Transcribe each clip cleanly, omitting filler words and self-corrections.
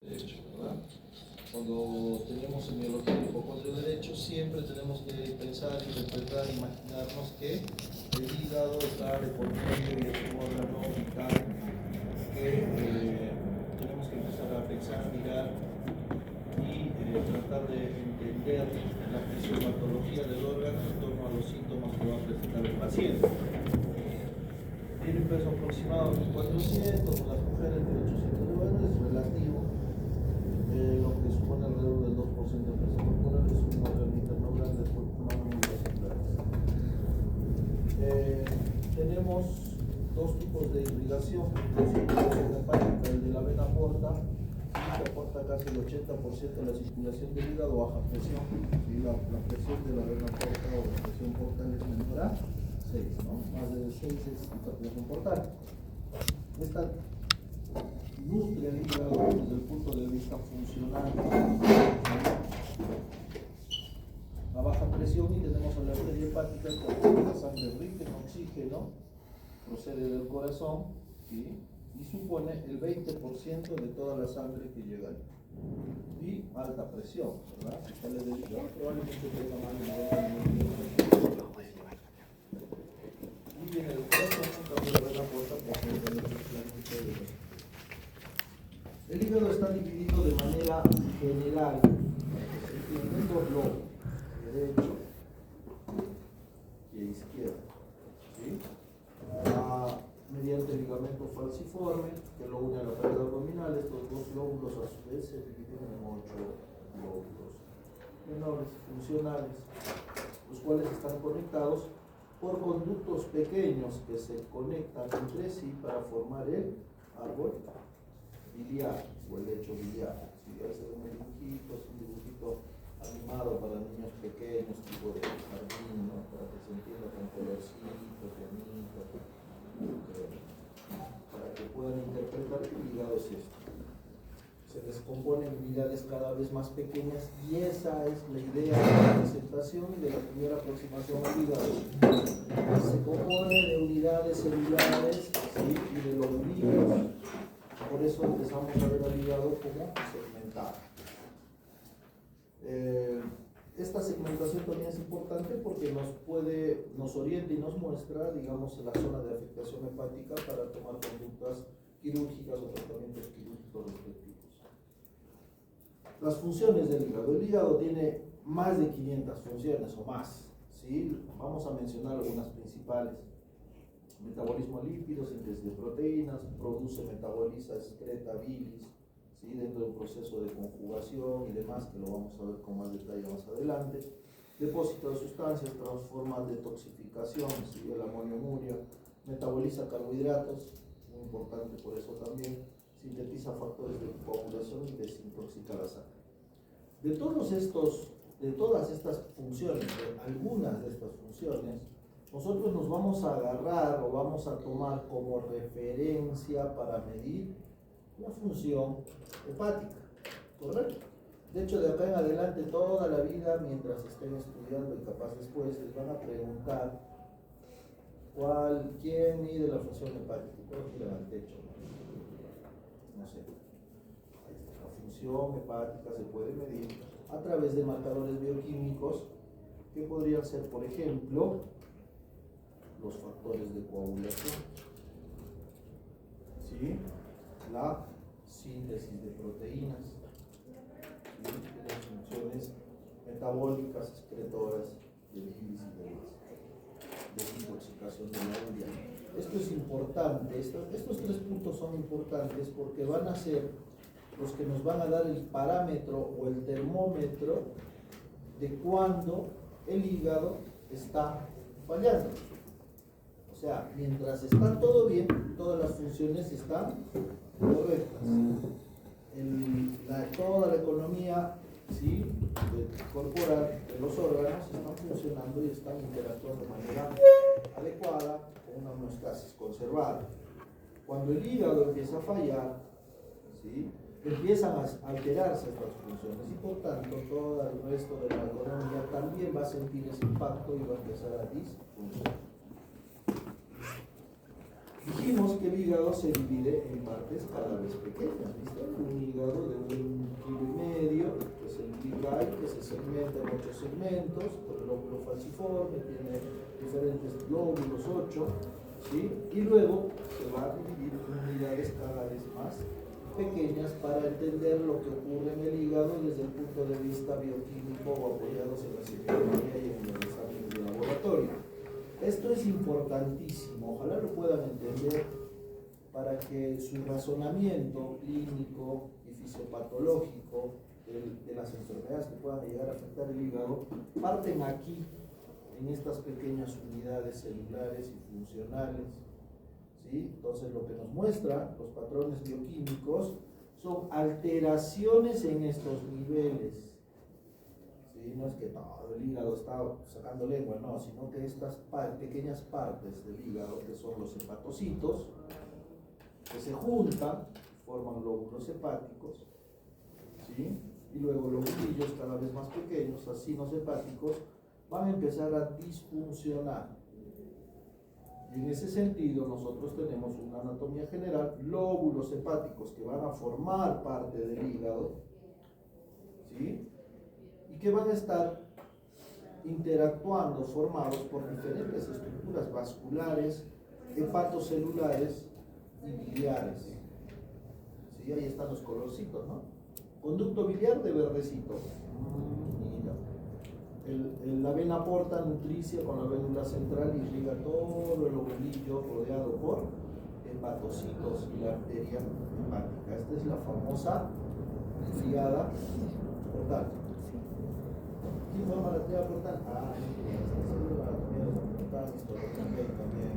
derecho, ¿verdad? Cuando tenemos semiología de hipocondrio derecho, siempre tenemos que pensar, interpretar, imaginarnos que el hígado está de por medio y es un órgano vital que tenemos que empezar a pensar, mirar y tratar de entender la fisiopatología del órgano en torno a los síntomas que va a presentar el paciente. Tiene un peso aproximado de 1.400, las mujeres de 800 gramos, es relativo. Lo que supone alrededor del 2% del peso corporal, es un órgano interno grande del cuerpo humano muy vascular. Tenemos dos tipos de irrigación, el de la vena porta, que aporta casi el 80% de la circulación del hígado a baja presión. ¿Sí? La presión de la vena porta o la presión portal es menor a 6, ¿no? Más de 6 es hipertensión portal. Esta nutre el hígado desde el punto de vista funcional a baja presión, y tenemos a la arteria hepática, que la sangre rica en oxígeno, procede del corazón, ¿sí? Y supone el 20% de toda la sangre que llega ahí. Y alta presión, ¿verdad? Si sale del hígado, probablemente tenga más de 90 presión. Y en el corazón, también la vena porta el hígado está dividido de manera general en dos lobos, derecho y izquierdo, ¿sí? Mediante el ligamento falciforme que lo une a la pared abdominal. Estos dos lóbulos a su vez se dividen en 8 lóbulos menores funcionales, los cuales están conectados por conductos pequeños que se conectan entre sí para formar el árbol biliar o el lecho biliar. Si va a ser un dibujito, es un dibujito animado para niños pequeños, tipo de jardín, ¿no? Para que se entienda con colorcitos, pianitos, para que puedan interpretar que el hígado es esto. Se descompone en unidades cada vez más pequeñas, y esa es la idea de la presentación y de la primera aproximación al hígado. Se compone de unidades celulares, ¿sí? Y de lobulitos. Por eso empezamos a ver al hígado como segmentado. Esta segmentación también es importante porque nos orienta y nos muestra, digamos, la zona de afectación hepática para tomar conductas quirúrgicas o tratamientos quirúrgicos respectivos. Las funciones del hígado. El hígado tiene más de 500 funciones o más, ¿sí? Vamos a mencionar algunas principales. Metabolismo de lípidos, síntesis de proteínas, produce, metaboliza, excreta bilis, ¿sí? Dentro de un proceso de conjugación y demás, que lo vamos a ver con más detalle más adelante. Depósito de sustancias, transforma, detoxificación, ¿sí? El amonio-muria, metaboliza carbohidratos, muy importante por eso también, sintetiza factores de coagulación y desintoxica la sangre. De todas estas funciones, de algunas de estas funciones, nosotros nos vamos a agarrar o vamos a tomar como referencia para medir la función hepática, ¿correcto? De hecho, de acá en adelante, toda la vida, mientras estén estudiando y capaz después, les van a preguntar quién mide la función hepática. Todos miran al techo, no sé. La función hepática se puede medir a través de marcadores bioquímicos que podrían ser, por ejemplo, los factores de coagulación, ¿sí? La síntesis de proteínas, ¿sí? Las funciones metabólicas, excretoras de bilis y demás, desintoxicación de la urea. Esto es importante, estos 3 puntos son importantes porque van a ser los que nos van a dar el parámetro o el termómetro de cuando el hígado está fallando. O sea, mientras está todo bien, todas las funciones están correctas. Toda la economía, ¿sí? Corporal de los órganos están funcionando y están interactuando de manera adecuada con una homeostasis conservada. Cuando el hígado empieza a fallar, ¿sí? Empiezan a alterarse estas funciones y por tanto todo el resto de la economía también va a sentir ese impacto y va a empezar a disfuncionar. Dijimos que el hígado se divide en partes cada vez pequeñas, ¿viste? Un hígado de 1 presenta en 8 segmentos, el lóbulo falciforme, tiene diferentes lóbulos, 8, ¿sí? Y luego se va a dividir en unidades cada vez más pequeñas para entender lo que ocurre en el hígado desde el punto de vista bioquímico o apoyados en la psicología y en los exámenes de laboratorio. Esto es importantísimo, ojalá lo puedan entender para que su razonamiento clínico y fisiopatológico de las enfermedades que puedan llegar a afectar el hígado parten aquí, en estas pequeñas unidades celulares y funcionales, ¿sí? Entonces lo que nos muestra los patrones bioquímicos son alteraciones en estos niveles, ¿sí? No es que todo el hígado está sacando lengua, no, sino que estas pequeñas partes del hígado, que son los hepatocitos, que se juntan, forman lóbulos hepáticos, ¿sí? Y luego los lóbulos cada vez más pequeños, acinos hepáticos, van a empezar a disfuncionar. Y en ese sentido nosotros tenemos una anatomía general, lóbulos hepáticos que van a formar parte del hígado, ¿sí? Y que van a estar interactuando, formados por diferentes estructuras vasculares, hepatocelulares y biliares. ¿Sí? Ahí están los colorcitos, ¿no? Conducto biliar de verdecito. Mira. La vena porta nutricia con la vénula central y irriga todo el lobulillo rodeado por hepatocitos y la arteria hepática. Esta es la famosa triada portal. ¿Quién forma la triada portal? Ah, esta es la anatomía de la portal, histología y también.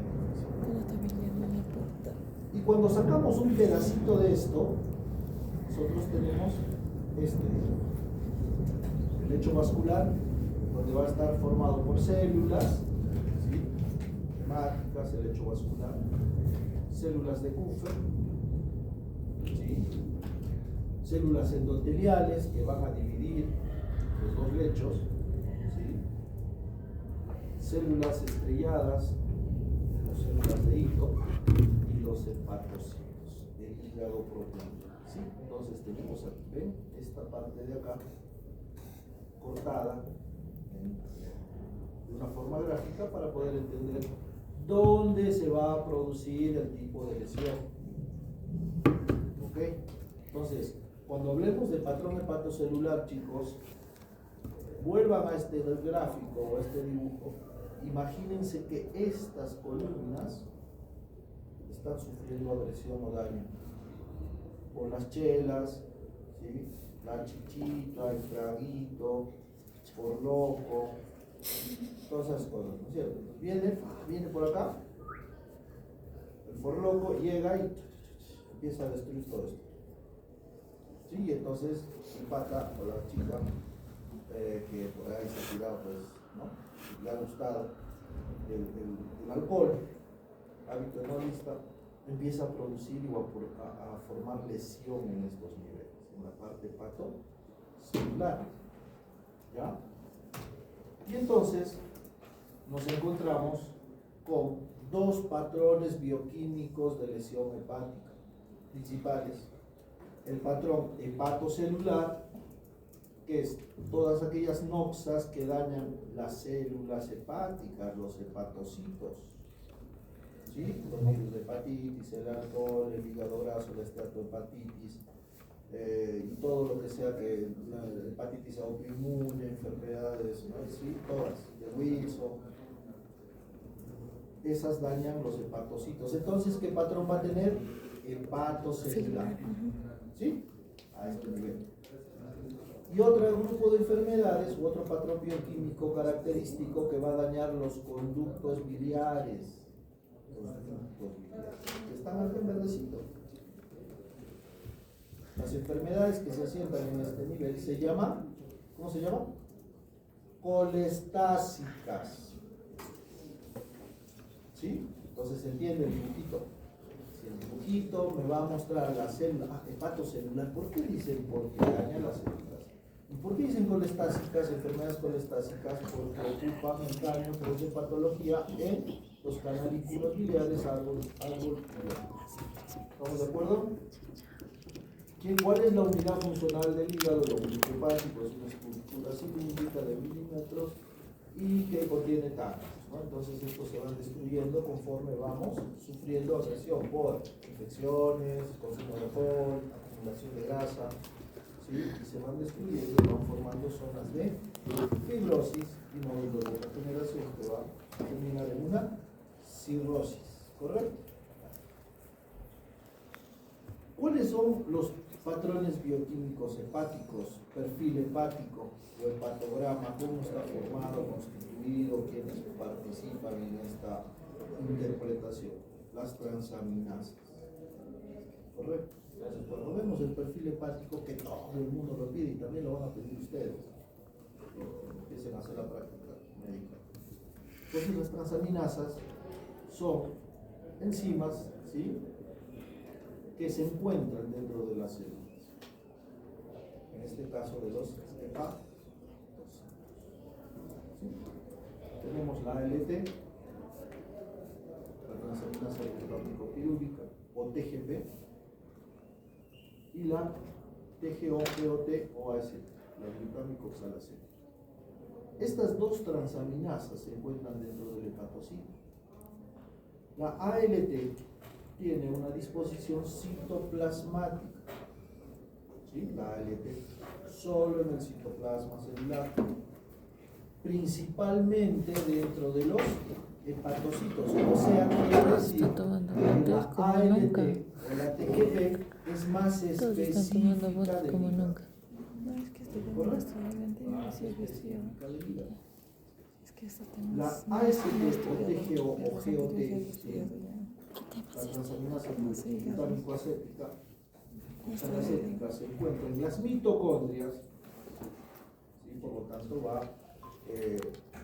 Y cuando sacamos un pedacito de esto, nosotros tenemos el lecho vascular, donde va a estar formado por células, ¿sí? Hemáticas, el lecho vascular, células de Kupffer, ¿sí? Células endoteliales que van a dividir los dos lechos, ¿sí? Células estrelladas, o células de hito, y los hepatocitos, el hígado propiamente, ¿sí? Entonces tenemos aquí, ¿ven? Esta parte de acá, cortada de una forma gráfica para poder entender dónde se va a producir el tipo de lesión. ¿Ok? Entonces, cuando hablemos de patrón hepatocelular, chicos, vuelvan a este gráfico o a este dibujo. Imagínense que estas columnas están sufriendo agresión o daño por las chelas, ¿sí? La chichita, el traguito, por loco, todas esas cosas, ¿no es cierto? Entonces viene por acá, el forloco llega y empieza a destruir todo esto. ¿Sí? Y entonces el pata o la chica que por ahí se ha tirado, pues, ¿no? Le ha gustado el alcohol, hábito hedonista, empieza a producir o a formar lesión en estos niveles, en la parte hepatocelular. ¿Ya? Y entonces nos encontramos con dos patrones bioquímicos de lesión hepática principales. El patrón hepatocelular, que es todas aquellas noxas que dañan las células hepáticas, los hepatocitos, ¿sí? Los virus de hepatitis, el alcohol, el hígado graso, la esteatohepatitis, y todo lo que sea que la hepatitis autoinmune, enfermedades, ¿no? Sí, todas, de Wilson, esas dañan los hepatocitos. Entonces, ¿qué patrón va a tener? Hepatocelular, ¿sí? A este nivel. Y otro grupo de enfermedades u otro patrón bioquímico característico que va a dañar los conductos biliares, que están aquí en verdecito. Las enfermedades que se asientan en este nivel se llaman, ¿cómo se llaman? Colestásicas. ¿Sí? Entonces se entiende el dibujito. Si el dibujito me va a mostrar la célula hepatocelular, ¿por qué dicen? Porque daña las células. ¿Y por qué dicen colestásicas, enfermedades colestásicas? Porque ocupan el daño, produce patología en los canalículos biliares, árbol biliar. ¿Estamos de acuerdo? ¿Cuál es la unidad funcional del hígado? Lo bulbo hepático es una estructura cilíndrica de milímetros y que contiene tanques, ¿no? Entonces estos se van destruyendo conforme vamos sufriendo agresión por infecciones, consumo de alcohol, acumulación de grasa, ¿sí? Y se van destruyendo y van formando zonas de fibrosis y nódulos de regeneración que va a terminar en una cirrosis, ¿correcto? ¿Cuáles son los patrones bioquímicos hepáticos, perfil hepático o hepatograma? ¿Cómo está formado, constituido? ¿Quiénes participan en esta interpretación? Las transaminasas. ¿Correcto? Entonces, cuando vemos el perfil hepático, que todo el mundo lo pide y también lo van a pedir ustedes, empiecen a hacer la práctica médica. Entonces, las transaminasas son enzimas, ¿sí?, que se encuentran dentro de las células, en este caso de los hepatocitos. ¿Sí? Tenemos la ALT, la transaminasa glutamico-pirúvica, o TGP, y la TGO-GOT o AST, la glutámico-oxalaceta. Estas dos transaminasas se encuentran dentro del hepatocito. La ALT tiene una disposición citoplasmática, ¿sí? La ALT solo en el citoplasma celular, principalmente dentro de los hepatocitos, o sea, quiere decir que la ALT o la TGP es más específica del hígado. No, es que estoy ¿Correcto? específica del hígado. Es que esta tema La es AST no o TGO o GOT, estudiado ya. la transaminasa glutámico-acética, oxalacética, se encuentra en las mitocondrias, ¿sí? Por lo tanto va a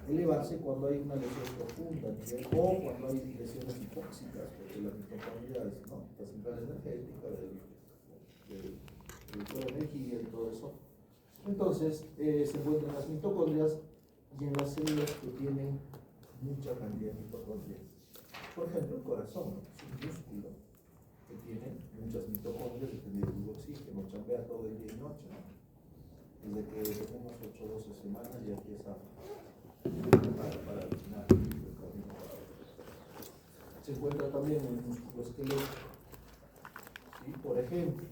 elevarse cuando hay una lesión profunda o cuando hay lesiones hipóxicas, porque la mitocondria es, ¿no?, la central energética del productor de energía y todo eso. Entonces se encuentra en las mitocondrias y en las células que tienen mucha cantidad de mitocondrias. Por ejemplo, el corazón es un músculo que tiene muchas mitocondrias dependiendo del oxígeno, chambea todo el día y noche, ¿no? Desde que tenemos 8 o 12 semanas ya empieza para eliminar el camino. Se encuentra también en el músculo esquelético, ¿sí? Por ejemplo,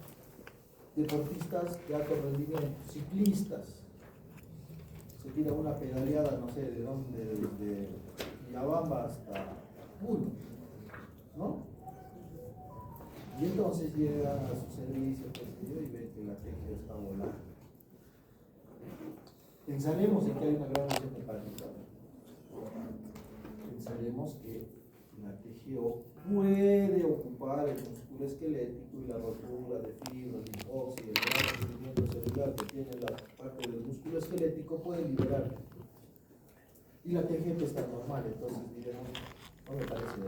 deportistas de alto rendimiento, ciclistas, se tira una pedaleada, no sé de dónde, desde Quillabamba hasta Puno, ¿no? Y entonces llegan a su servicio, qué sé yo, y ven que la TGO está volando. Pensaremos en que hay una gran lesión hepática. Pensaremos que la TGO puede ocupar el músculo esquelético y la rotura de fibras, linfocitos, el gran crecimiento celular que tiene la parte del músculo esquelético puede liberar. Y la TGP está normal, entonces diremos, no me parece no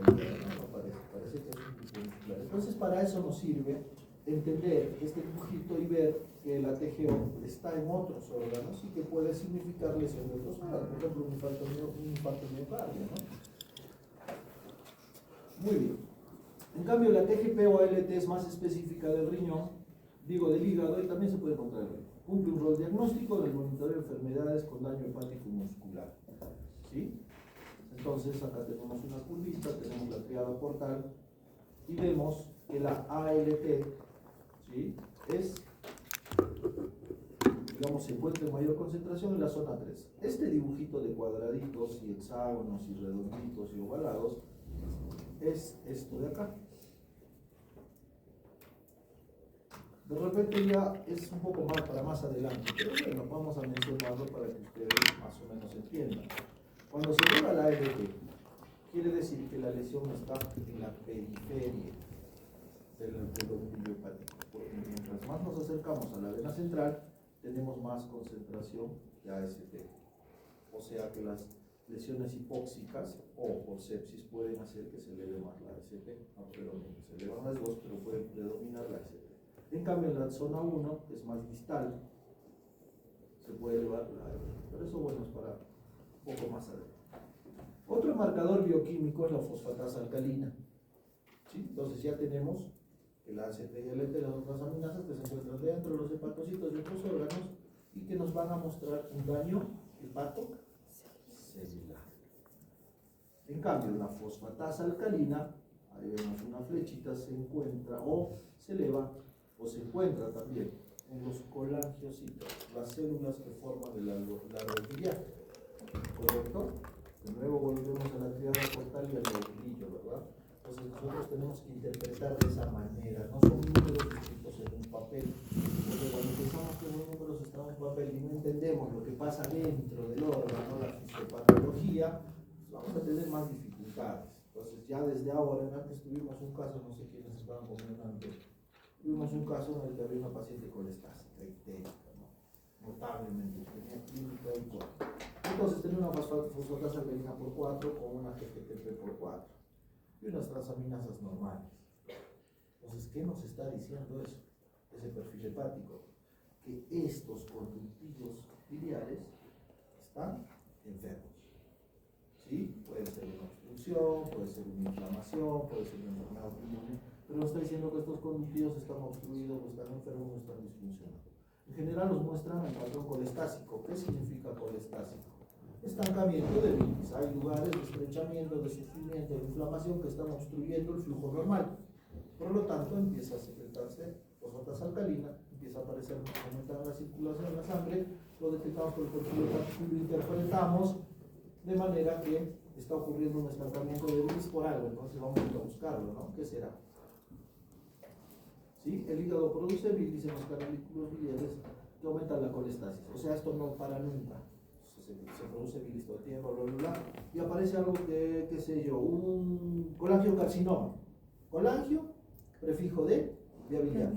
parece que es un grupo muscular. Entonces para eso nos sirve entender este dibujito y ver que la TGO está en otros órganos y que puede significar lesión de otros órganos, por ejemplo un infarto miocardio, ¿no? Muy bien. En cambio la TGP o ALT es más específica del riñón, digo del hígado, y también se puede encontrar en el riñón. Cumple un rol diagnóstico del monitoreo de enfermedades con daño hepático muscular, ¿sí? Entonces acá tenemos una curvita, tenemos la triada portal y vemos que la ALT, ¿sí?, es, digamos, se encuentra en mayor concentración en la zona 3. Este dibujito de cuadraditos y hexágonos y redonditos y ovalados es esto de acá. De repente ya es un poco más para más adelante, pero bueno, vamos a mencionarlo para que ustedes más o menos entiendan. Cuando se llega a la ALT, quiere decir que la lesión está en la periferia del domicilio hepático, porque mientras más nos acercamos a la vena central, tenemos más concentración de AST. O sea que las lesiones hipóxicas o por sepsis pueden hacer que se eleve más la AST, no predomina, se elevan las dos, pero puede predominar la AST. En cambio, en la zona 1, que es más distal, se puede elevar la AST, pero eso bueno es para un poco más adelante. Otro marcador bioquímico es la fosfatasa alcalina, ¿sí? Entonces ya tenemos el ACT y el ET, las otras aminasas que se encuentran dentro de los hepatocitos y otros órganos y que nos van a mostrar un daño hepatocelular. En cambio, la fosfatasa alcalina, ahí vemos una flechita, se encuentra o se eleva o se encuentra también en los colangiocitos, las células que forman el árbol biliar. ¿Correcto? De nuevo volvemos a la triada portal y al globulillo, ¿verdad? Entonces nosotros tenemos que interpretar de esa manera, no son números escritos en un papel, porque cuando pensamos que los números están en papel y no entendemos lo que pasa dentro del órgano, la fisiopatología, pues vamos a tener más dificultades. Entonces ya desde ahora, antes tuvimos un caso, no sé quiénes estaban comentando, tuvimos un caso en el que había una paciente colestásica ictérica, ¿no? Notablemente, tenía clínica y todo. Entonces tenía una fosfatasa alcalina por 4 con una GGTP por 4 y unas transaminasas normales. Entonces, ¿qué nos está diciendo eso? Ese perfil hepático, que estos conductillos biliares están enfermos. ¿Sí? Puede ser una obstrucción, puede ser una inflamación, puede ser una enfermedad autoinmune, pero nos está diciendo que estos conductillos están obstruidos, o están enfermos, o están disfuncionando. En general nos muestran el patrón colestásico. ¿Qué significa colestásico? Estancamiento de bilis. Hay lugares de estrechamiento, de sufrimiento, de inflamación que están obstruyendo el flujo normal. Por lo tanto, empieza a secretarse fosfatasa alcalina, empieza a aparecer, aumentar la circulación en la sangre, lo detectamos por el perfil hepático y lo interpretamos de manera que está ocurriendo un estancamiento de bilis por algo. Entonces vamos a buscarlo, ¿no? ¿Qué será? ¿Sí? El hígado produce bilis en los canalículos biliares que aumentan la colestasis. O sea, esto no para nunca. Se produce bilis todo el tiempo, bla, bla, bla, y aparece algo que, qué sé yo, un colangiocarcinoma. Colangio, prefijo de vía biliar.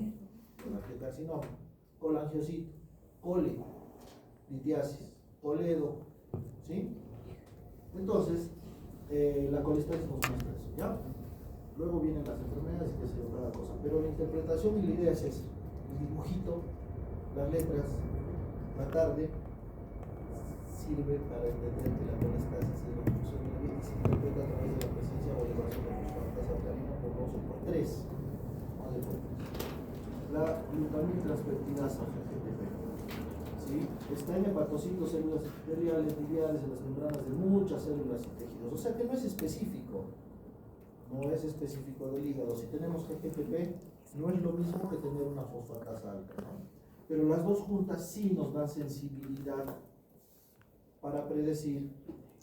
Colangiocarcinoma. Colangiocito. Cole. Litiasis. Coledo. ¿Sí? Entonces, la colestasis nos muestra eso, ¿ya? Luego vienen las enfermedades y qué sé yo, cada cosa. Pero la interpretación y la idea es esa. El dibujito, las letras, la tarde, sirve para entender que la colestasis es la función de la vida y se interpreta a través de la presencia o elevación de fosfatasa alcalina por 2 o por 3. Más de por 3. La glutamiltranspeptidasa, GGTP, ¿sí? Está en hepatocitos, células epiteliales, biliares, en las membranas de muchas células y tejidos. O sea que no es específico. No es específico del hígado. Si tenemos GGTP, no es lo mismo que tener una fosfatasa alta, ¿no? Pero las dos juntas sí nos dan sensibilidad para predecir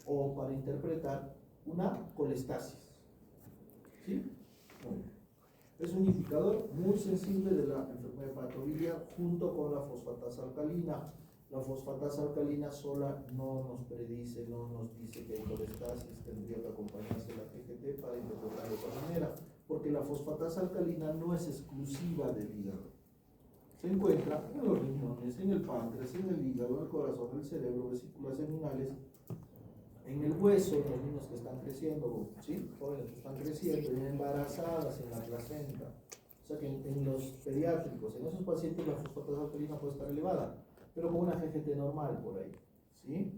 o para interpretar una colestasis. ¿Sí? Bueno, es un indicador muy sensible de la enfermedad hepatobiliar junto con la fosfatasa alcalina. La fosfatasa alcalina sola no nos predice, no nos dice que hay colestasis, tendría que acompañarse la GGT para interpretar de otra manera, porque la fosfatasa alcalina no es exclusiva del hígado. Se encuentra en los riñones, en el páncreas, en el hígado, el corazón, el cerebro, vesículas seminales, en el hueso, en los niños que están creciendo, ¿sí? Jóvenes que están creciendo, en embarazadas, en la placenta. O sea que en los pediátricos, en esos pacientes la fosfatasa alcalina puede estar elevada, pero con una GGT normal por ahí, ¿sí?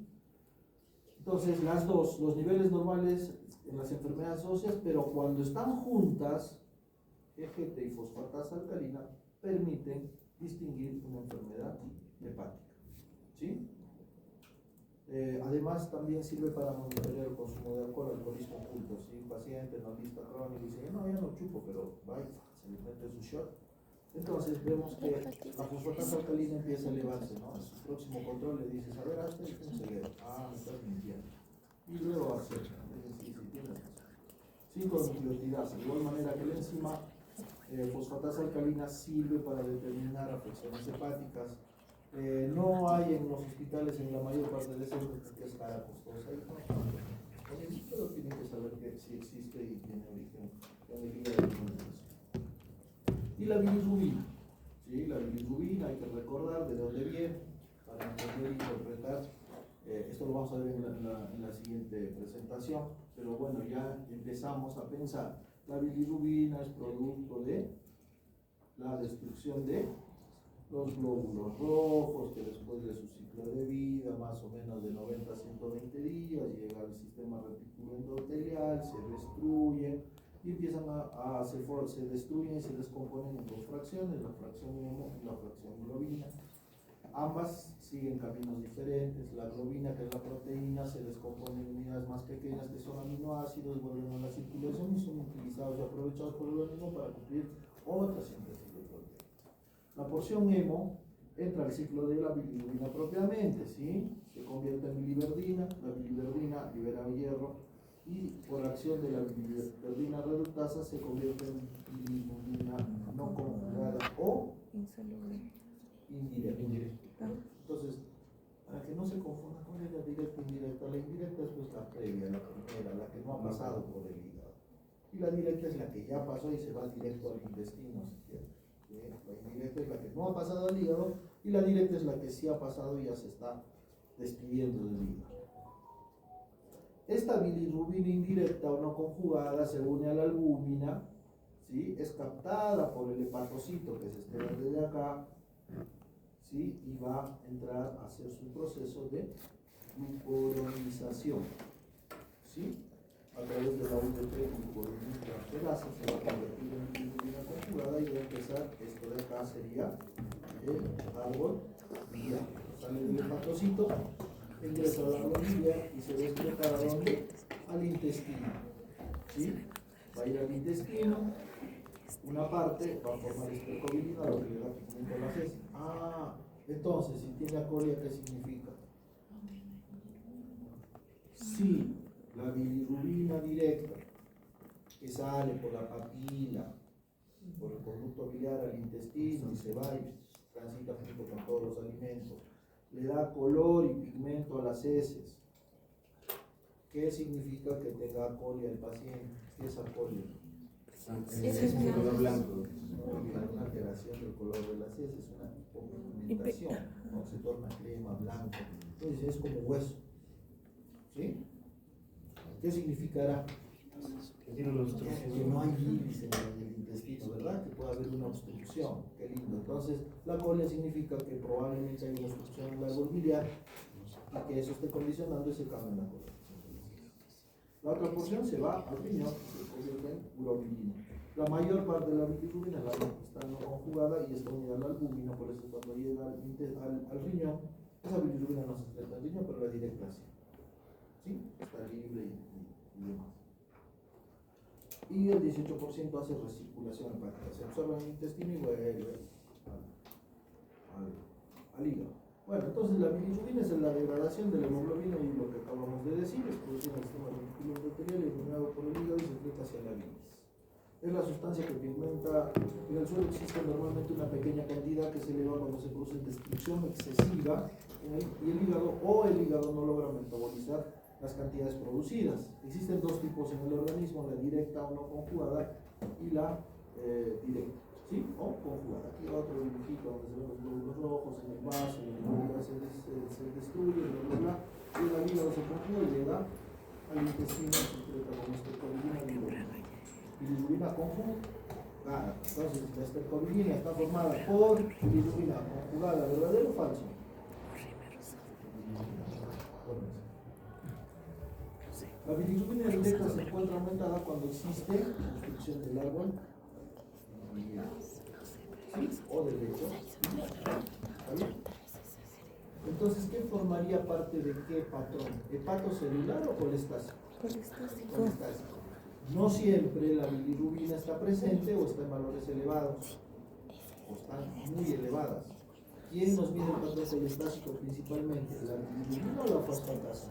Entonces, las dos, los niveles normales en las enfermedades óseas, pero cuando están juntas, GGT y fosfatasa alcalina permiten distinguir una enfermedad hepática, ¿sí? Además, también sirve para monitorear el consumo de alcohol, alcoholismo oculto. Si un paciente en la lista crónica dice, no, ya no chupo, pero vaya, se le mete su shot. Entonces vemos que la fosfatasa alcalina empieza a elevarse, ¿no? En su próximo control le dices, a ver, hazte el cerebro. Ah, me estás mintiendo. Y luego hace, sí, tienes razón. 5 nucleotidasa, de igual manera que la enzima fosfatasa alcalina sirve para determinar afecciones hepáticas. No hay en los hospitales, en la mayor parte de centros, que es cara costosa. Pero tienen que saber que sí existe y tiene origen en el hígado de alimentación. Y la bilirrubina. ¿Sí? La bilirrubina, hay que recordar de dónde viene para entender e interpretar. Esto lo vamos a ver en la siguiente presentación. Pero bueno, ya empezamos a pensar. La bilirrubina es producto de la destrucción de los glóbulos rojos, que después de su ciclo de vida, más o menos de 90 a 120 días, llega al sistema reticuloendotelial, se destruye, y empiezan se destruyen y se descomponen en dos fracciones, la fracción hemo y la fracción globina. Ambas siguen caminos diferentes. La globina, que es la proteína, se descompone en unidades más pequeñas que son aminoácidos, vuelven a la circulación y son utilizados y aprovechados por el organismo para cumplir otra síntesis de proteína. La porción hemo entra al ciclo de la bilirrubina propiamente, ¿sí? Se convierte en biliverdina, la biliverdina libera hierro y por acción de la biliverdina reductasa se convierte en bilirrubina no conjugada o Insalubre. indirecta. Entonces, para que no se confunda con la directa e indirecta, la indirecta es pues la previa, la primera, la que no ha pasado por el hígado. Y la directa es la que ya pasó y se va directo al intestino, si quiere. ¿Sí? La indirecta es la que no ha pasado al hígado y la directa es la que sí ha pasado y ya se está despidiendo del hígado. Esta bilirrubina indirecta o no conjugada se une a la albúmina, ¿sí? Es captada por el hepatocito que se espera desde acá, ¿sí? Y va a entrar a hacer su proceso de glucuronización, ¿sí? A través de la UTP glucoronidasa se va a convertir en bilirrubina conjugada y va a empezar, esto de acá sería el árbol biliar. Sale del hepatocito, ingresa al árbol biliar y se despliega a dónde? Al intestino, ¿sí? Va a ir al intestino, una parte va a formar estercobilina, lo que le da pigmento a las heces. Entonces, si tiene acolia, ¿qué significa? Si la bilirrubina directa que sale por la papila, por el conducto biliar al intestino y se va y transita junto con todos los alimentos, le da color y pigmento a las heces, ¿qué significa que tenga acolia el paciente? ¿Qué es acolia? Es un color blanco. Una alteración del color de las heces, una hipopigmentación, ¿no? Se torna crema, blanco, entonces es como hueso, ¿sí? ¿Qué significará? Que no hay bilis en el intestino, ¿verdad? Que puede haber una obstrucción, qué lindo. Entonces, la colia significa que probablemente hay una obstrucción en el árbol biliar y que eso esté condicionando ese cambio en la colia. La otra porción se va al riñón y se convierte en urobilina. La mayor parte de la bilirrubina está no conjugada y está unida a la albúmina, por eso cuando llega al riñón, esa bilirrubina no se excreta al riñón, pero la directa sí. ¿Sí? Está libre y demás. Y el 18% hace recirculación hepática, se absorbe en el intestino y vuelve al hígado. Bueno, entonces la bilirrubina es la degradación de la hemoglobina y lo que acabamos de decir, es producida en el sistema reticular endotelial, eliminado por el hígado y se excreta hacia la bilis. Es la sustancia que pigmenta. En el suelo existe normalmente una pequeña cantidad que se eleva cuando se produce destrucción excesiva y el hígado no logra metabolizar las cantidades producidas. Existen dos tipos en el organismo, la directa o no conjugada y la directa, ¿sí? O conjugada. Aquí va otro dibujito donde se ven los glóbulos rojos en el vaso, y el glóbulo se destruye, llega al hígado, se conjuga y llega al intestino, se excreta con estercobilina y bilirrubina conjugada. Entonces, la estercobilina está formada por bilirrubina conjugada, ¿verdadero o falso? La bilirrubina directa se encuentra aumentada cuando existe obstrucción del árbol, ¿sí? O del lecho. ¿Está bien? Entonces, ¿qué formaría parte de qué patrón? ¿Hepatocelular o colestásico? Colestásico. No siempre la bilirrubina está presente o está en valores elevados, o están muy elevadas. ¿Quién nos mide el patrón colestásico principalmente? ¿La bilirrubina o la fosfatasa?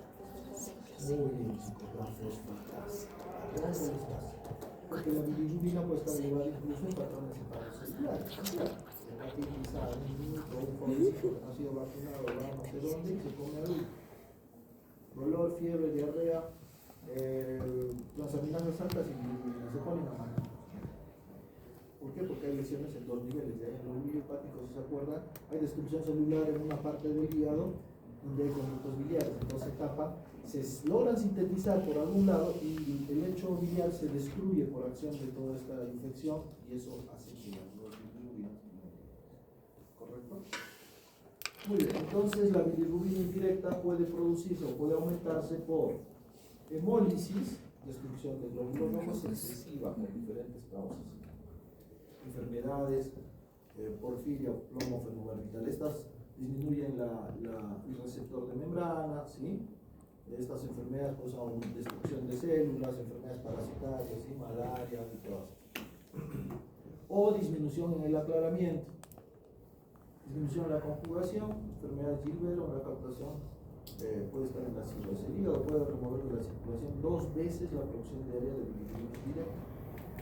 Muy bien, la fosfatasa. Porque la bilirrubina puede estar elevada incluso en patrones hepatocelulares. Hepatitis A, un niño o un jovencito que no ha sido vacunado, va a no sé dónde y se come adulto. Dolor, fiebre, diarrea, transaminasas altas y bilirrubina se ponen a mano. ¿Por qué? Porque hay lesiones en dos niveles. Ya en los hepáticos, si se acuerdan, hay destrucción celular en una parte del hígado donde hay conductos biliares. Entonces se tapa, se logran sintetizar por algún lado y el lecho biliar se destruye por acción de toda esta infección y eso hace que los bilirrubinas. ¿Correcto? Muy bien, entonces la bilirrubina indirecta puede producirse o puede aumentarse por hemólisis destrucción del glóbulo rojo es excesiva por diferentes causas. Enfermedades, porfiria, plomo, fenobarbital. Estas disminuyen el receptor de membrana, ¿sí? Estas enfermedades causan destrucción de células, enfermedades parasitarias, ¿sí? Malaria y todas. O disminución en el aclaramiento, disminución en la conjugación, enfermedades Gilbert o la captación puede estar en la cirrosis. El hígado puede remover de la circulación 2 veces la producción diaria de bilirrubina directa.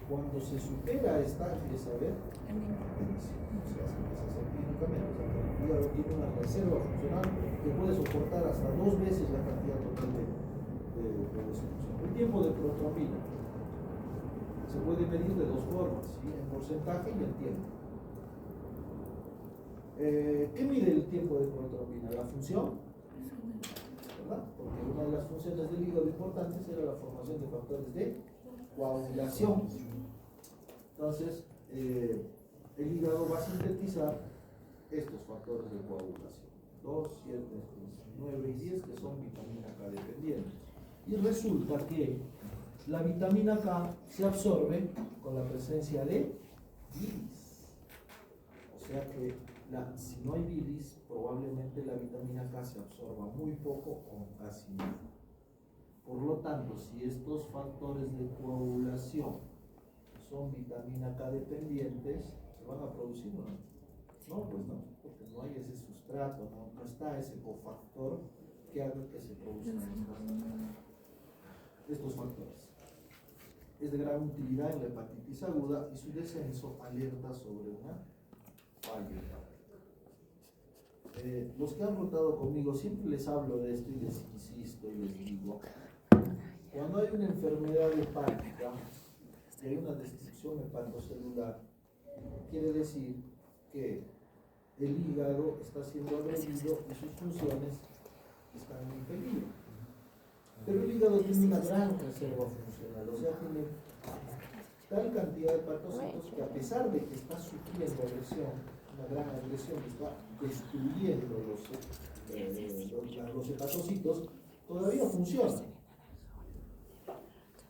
Cuando se supera esta, empieza a haber hipertensión. O sea, se empieza a hacer clínicamente. O sea, que el hígado tiene una reserva funcional que puede soportar hasta 2 veces la cantidad total de destrucción. El tiempo de protrombina se puede medir de 2 formas, ¿sí? En porcentaje y en tiempo. ¿Qué mide el tiempo de protrombina? La función, ¿verdad? Porque una de las funciones del hígado importantes era la formación de factores de coagulación. Entonces, el hígado va a sintetizar estos factores de coagulación: 2, 7, 9 y 10, que son vitamina K dependientes. Y resulta que la vitamina K se absorbe con la presencia de bilis. O sea que si no hay bilis, probablemente la vitamina K se absorba muy poco o casi nada. Por lo tanto, si estos factores de coagulación son vitamina K dependientes, ¿se van a producir o no? No, pues no, porque no hay ese sustrato, no está ese cofactor que haga que se produzcan estos factores. Es de gran utilidad en la hepatitis aguda y su descenso alerta sobre una falla hepática. Los que han rotado conmigo, siempre les hablo de esto y les insisto y les digo: cuando hay una enfermedad hepática y hay una destrucción hepatocelular, quiere decir que el hígado está siendo agredido y sus funciones están en peligro. Pero el hígado tiene una gran reserva funcional, o sea, tiene tal cantidad de hepatocitos que, a pesar de que está sufriendo agresión, una gran agresión que está destruyendo los hepatocitos, todavía funciona.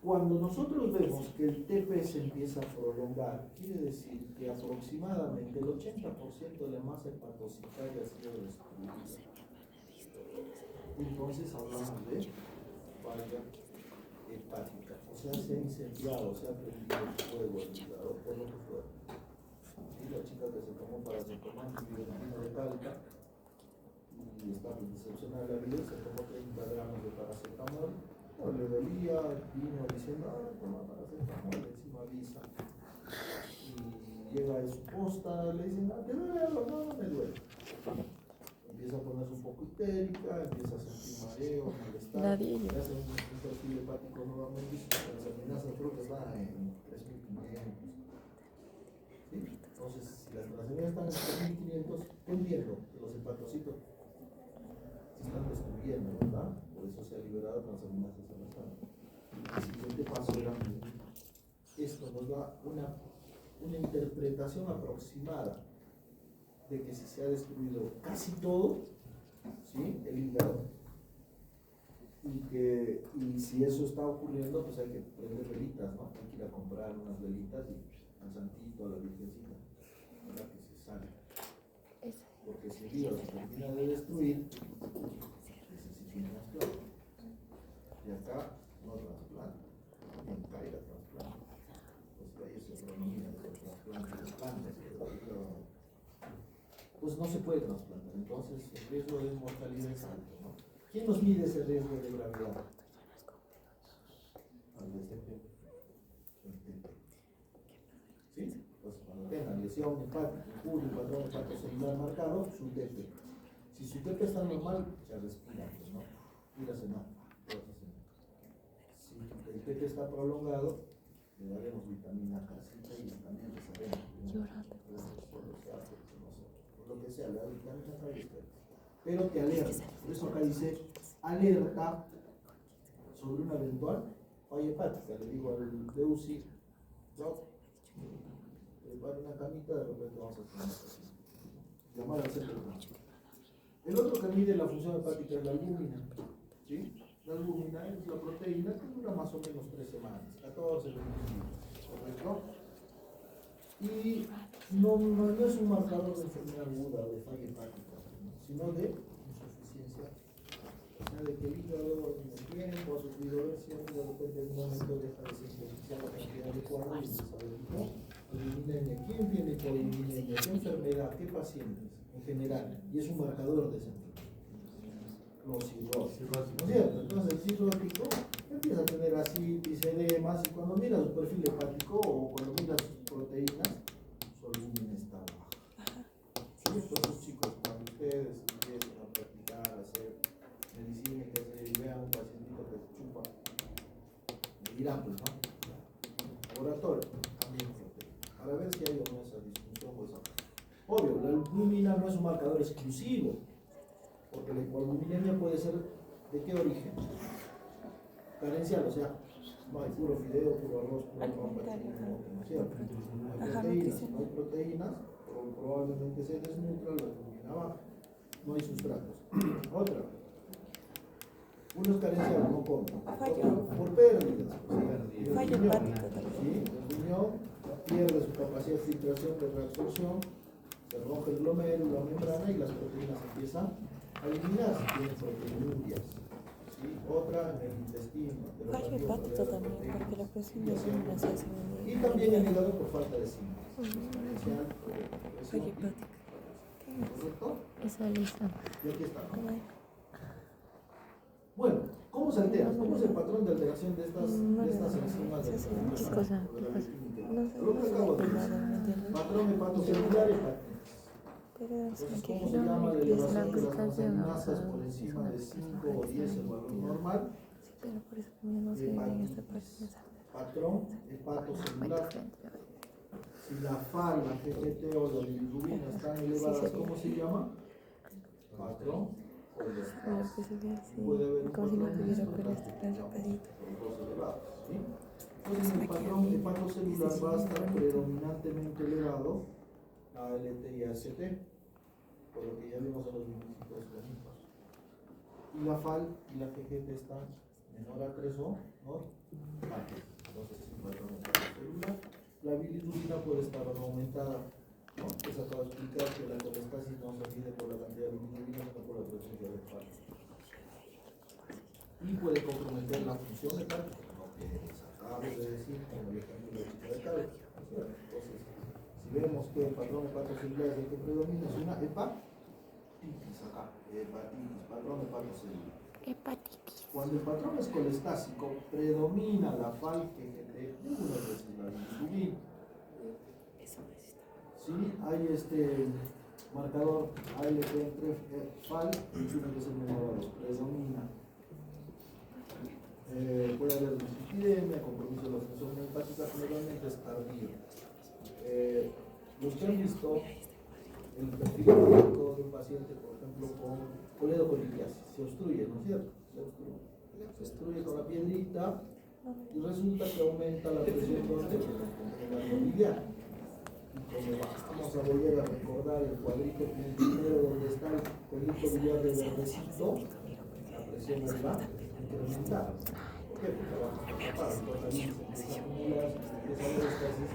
Cuando nosotros vemos que el TP se empieza a prolongar, quiere decir que aproximadamente el 80% de la masa hepatocitaria ha sido destruida. Entonces hablamos de falla hepática, o sea, se ha incendiado, se ha prendido el fuego el hígado, por lo que fuera. Y la chica que se tomó paracetamol y vitamina de calca y está decepcionada de la vida, se tomó 30 gramos de paracetamol, no le dolía, vino diciendo: toma paracetamol, encima avisa. Y llega a su posta, le dicen: ¿te duele algo? No, me duele. Empieza a ponerse un poco histérica, empieza a sentir mareo, malestar, le hace un perfil hepático nuevamente, y las transaminasas creo que está en 3.500. ¿Sí? Entonces, si las transaminasas están en 3.500, entiendo que los hepatocitos se están destruyendo, ¿verdad? Por eso se ha liberado transaminasas en la sangre. El siguiente paso era: esto nos da una interpretación aproximada de que si se ha destruido casi todo, ¿sí? El hígado, y si eso está ocurriendo, pues hay que prender velitas, ¿no? Hay que ir a comprar unas velitas y al santito, a la virgencita, para que se salga. Porque si el hígado se termina de destruir, necesita un trasplante. Y acá no trasplante, en caiga trasplante. Pues ahí es economía de trasplante, pues no se puede trasplantar, entonces el riesgo de mortalidad es alto, ¿no? ¿Quién nos mide ese riesgo de gravedad? Al DCP. ¿Sí? Pues cuando tenga lesión hepática, un patrón hepatocelular marcado, su TP. Si su TP está normal, se respira, pues no, mírase no. Si el TP está prolongado, le daremos vitamina K y también le sabemos. Lo que sea, la vitamina K y usted. Pero te alerta. Por eso acá dice: alerta sobre una eventual falla hepática. Le digo al de UCI: no, prepara una camita, de repente vamos a tener una casita. Llamar al centro de tránsito. El otro que mide la función hepática es la albúmina, ¿sí? La albúmina es la proteína que dura más o menos 3 semanas, 14, 21 días, ¿correcto? Y no es un marcador de enfermedad aguda o de falla hepática, sino de insuficiencia. O sea, de que el hígado en el tiempo ha sufrido versión y de repente en un momento deja de sintetizar la cantidad adecuada y empieza a haber hipoalbuminemia. ¿Quién tiene hipoalbuminemia? ¿Qué enfermedad? ¿Qué pacientes? En general. Y es un marcador de esa enfermedad. Los cirróticos, ¿no es cierto? Entonces el cirrótico empieza a tener asitis, edemas, y cuando mira su perfil hepático o cuando mira sus proteínas, su albúmina está baja. ¿Sí? Entonces, chicos, cuando ustedes empiezan a practicar, a hacer medicina y que se vean un pacientito que chupa, me dirán, pues, ¿no? Laboratorio, también proteína, para ver si hay o no esa disfunción o esa. Obvio, la albúmina no es un marcador exclusivo, porque la hipoalbuminemia puede ser ¿de qué origen? Carencial, o sea, no hay puro fideo, puro arroz, puro papa, ¿no es cierto? No hay proteínas, probablemente se desnutra, la albúmina baja, no hay sustratos. Otra, uno es carencial, no come, por pérdidas, Fallo hepático también. el riñón pierde su capacidad de filtración, de reabsorción, se rompe el glomérulo, la membrana y las proteínas empiezan a eliminarse, tienen proteinuриas. ¿Sí? Otra en el intestino. Fallo hepático también, porque la presión de albúmina se hace y también el hígado por falta de zinc. fallo hepático. ¿Correcto? Esa lista. Y aquí está. Bueno, ¿cómo se altera? ¿Cómo es el patrón de alteración de estas enzimas del ¿Qué cosa? Lo que acabo de decir. Patrón hepatocelular y hepatitis. Entonces, ¿cómo se llama la elevación de las transaminasas por encima de 5 o 10 el valor normal? Pero por eso también no se ve en esta parte. Patrón hepatocelular. Si la FAL, la GGT o la bilirrubina están elevadas, ¿cómo se llama? Patrón homeostasis. Puede haber un patrón de elevados, ¿sí? Entonces el patrón hepatocelular va a estar predominantemente elevado a ALT y AST, por lo que ya vimos en los linfocitos clónicos. Y la FAL y la GGT están menor a 3 o normal. Entonces es un patrón hepatocelular. La bilirrubina puede estar aumentada, ¿no? Que se acaba de explicar que la colestasis no se mide por la cantidad de bilirrubina, sino por la presencia de FAL. Y puede comprometer la función hepática, lo que les acabo de decir con el ejemplo de la chica de cabeza. Entonces, si vemos que el patrón hepatocelular es el que predomina, es una hepatitis acá, hepatitis, patrón hepatocelular. Hepatitis. Cuando el patrón es colestásico, predomina la FAL GGT y algunas veces la bilirrubina. Sí, hay marcador ALT entre FAL y tiene que ser menor a 2, predomina. Puede haber dislipidemia, compromiso de la función hepática, generalmente es tardío. Los que han visto el perfil clínico de un paciente, por ejemplo, con coledocoliquiasis, se obstruye, ¿no es cierto? Se obstruye con la piedrita y resulta que aumenta la presión en la biliar. Y como vamos a volver a recordar el cuadrito primero donde está el pelito biliar de verdecito, la presión ahí va a incrementar. ¿Por qué? Porque abajo está tapado, entonces ahí se empieza a acumular, se empieza a ver estasis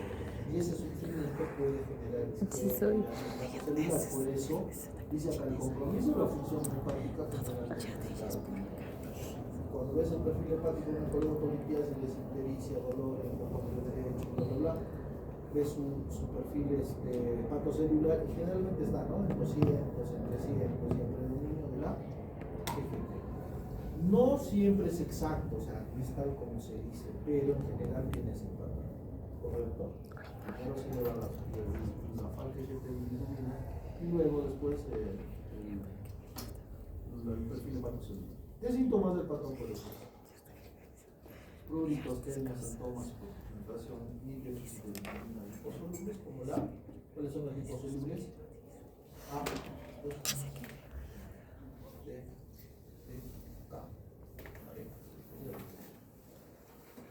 y ese sufrimiento puede generar celular. Por eso dice acá el compromiso de la función hepática generalmente. Cuando ves el perfil hepático de una coledocoliquiasis, desintericia, dolor en el componente derecho, bla, ves su perfil hepatocelular y generalmente está, ¿no? En 200, en 300 y en predominio de la GGT. No siempre es exacto, o sea, no es tal como se dice, pero en general tiene ese patrón, ¿correcto? Primero se le va la FAL GGT bilirrubina y luego después el perfil hepatocelular. ¿Qué síntomas del patrón puede ser? Pruritos, tenias, síntomas, hiperpigmentación y déficit de vitamina liposolubles, como la. ¿Cuáles son las liposolubles? A, D, K.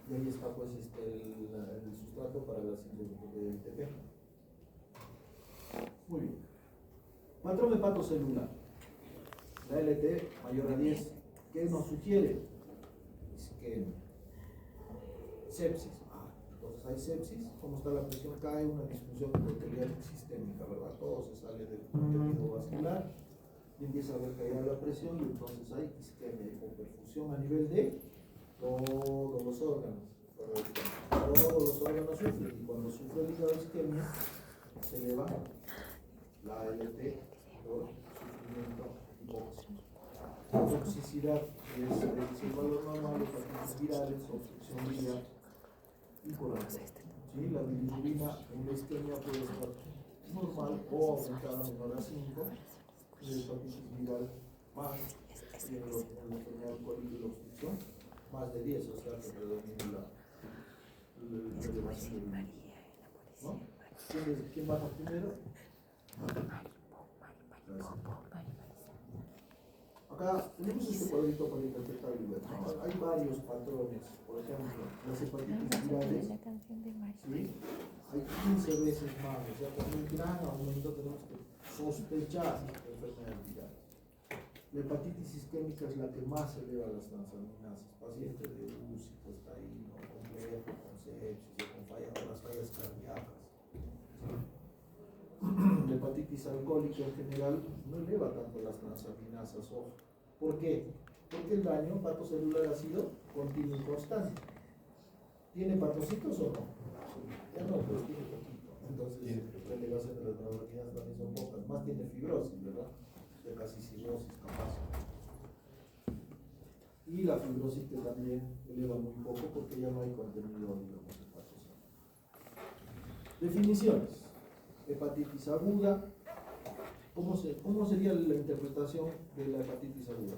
Y ahí está pues el sustrato para la síntesis de TP. Muy bien. Patrón hepatocelular. La LT mayor a 10. ¿Qué nos sugiere? isquemia. Sepsis. Entonces hay sepsis, ¿cómo está la presión? Cae, una disfunción endotelial sistémica, ¿verdad? Todo se sale del tejido vascular y empieza a haber caída la presión y entonces hay isquemia, hipoperfusión a nivel de todos los órganos. Todos los órganos sufren y cuando sufre el hígado isquemia se eleva la ALT por sufrimiento hipóxico. Toxicidad es el valor normal de pacientes virales, obstrucción biliar y corazón. ¿Sí? La bilirrubina en la isquemia puede estar normal o aumentada menor a 5, y la hepatitis viral más, y en la enfermedad alcohólica y la obstrucción más de 10, o sea que predomina la elevación de bilirrubina. ¿No? ¿Quién baja primero? Acá tenemos este cuadrito para interpretar el web, ¿no? Hay varios patrones, por ejemplo, las hepatitis virales, ¿sí? Hay 15 veces más, o sea, con un gran aumento tenemos que sospechar de enfermedad viral. La hepatitis isquémica es la que más eleva las transaminasas, paciente de UCI, pues está ahí, ¿no? Complejo, con sepsis, con las fallas cardíacas. La hepatitis alcohólica en general no eleva tanto las transaminasas, ojo. ¿Por qué? Porque el daño hepatocelular ha sido continuo y constante. ¿Tiene hepatocitos o no? Ya no, pues tiene poquito. Entonces, la elevación de las transaminasas también son pocas. Más tiene fibrosis, ¿verdad? De casi cirrosis capaz. Y la fibrosis que también eleva muy poco porque ya no hay contenido, digamos, hepatocelular. Definiciones. Hepatitis aguda. ¿Cómo sería la interpretación de la hepatitis aguda?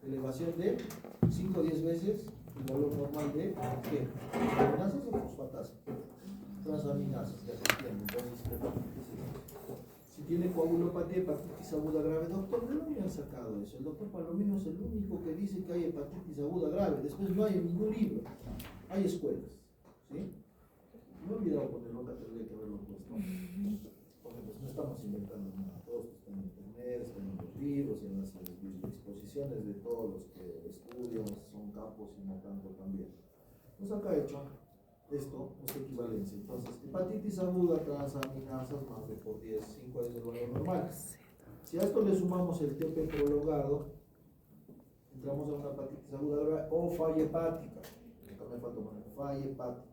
Elevación de 5 o 10 veces el valor normal de ¿qué? ¿Transaminasas o fosfatas? Transaminasas, ya se entiende. Entonces, si tiene coagulopatía, hepatitis aguda grave, doctor, ¿de dónde han sacado eso? El doctor Palomino es el único que dice que hay hepatitis aguda grave. Después no hay en ningún libro. Hay escuelas, ¿sí? No he olvidado ponerlo, que tendría que haberlo puesto. Porque pues no estamos inventando nada, todos están en internet, están en los libros, en las exposiciones de todos los que estudian, son capos y no tanto también. Pues acá he hecho esto, esta equivalencia. Entonces, hepatitis aguda, transaminasas más de por 10, 5 es el valor normal. Si a esto le sumamos el TP prolongado, entramos a una hepatitis aguda grave o falla hepática. Acá me falta poner falla hepática.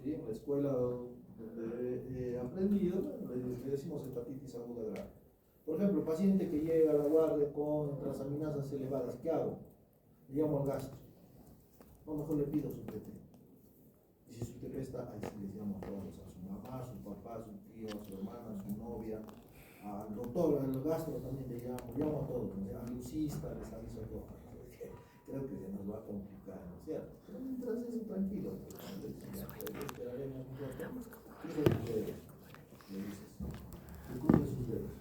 ¿Sí? En la escuela donde he aprendido, le decimos hepatitis aguda grave. Por ejemplo, paciente que llega a la guardia con transaminasas elevadas, ¿qué hago? Le llamo al gastro. O mejor le pido su TP. Y si su TP está, ahí sí les llamo a todos, a su mamá, a su papá, a su tío, a su hermana, a su novia, al doctor, al gastro también le llamo a todos, al lucista, les aviso a todos. Creo que se nos va a complicar, ¿no es cierto? Pero mientras eso, tranquilo, esperaremos un rato. Cruce sus dedos, le dices, cruce sus dedos.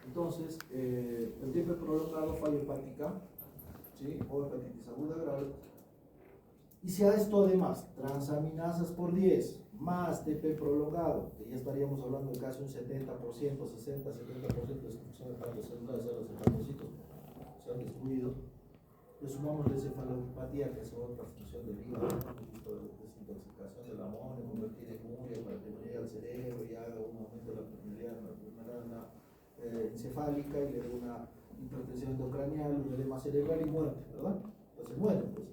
Entonces, el tiempo prolongado, falla hepática, ¿sí? O hepatitis aguda grave. Y si a esto además, transaminasas por 10, más TP prolongado, que ya estaríamos hablando de casi un 70%, 60, 70% de destrucción de hepatocelulares, o sea, los hepatocitos se han destruido. Le sumamos la encefalopatía, que es otra función del hígado, un poquito de desintoxicación del amonio, convertir en urea para que no llegue al cerebro y haga un aumento de la permeabilidad encefálica y le dé una hipertensión endocranial, un edema cerebral y muerte, ¿verdad? Entonces muere, pues.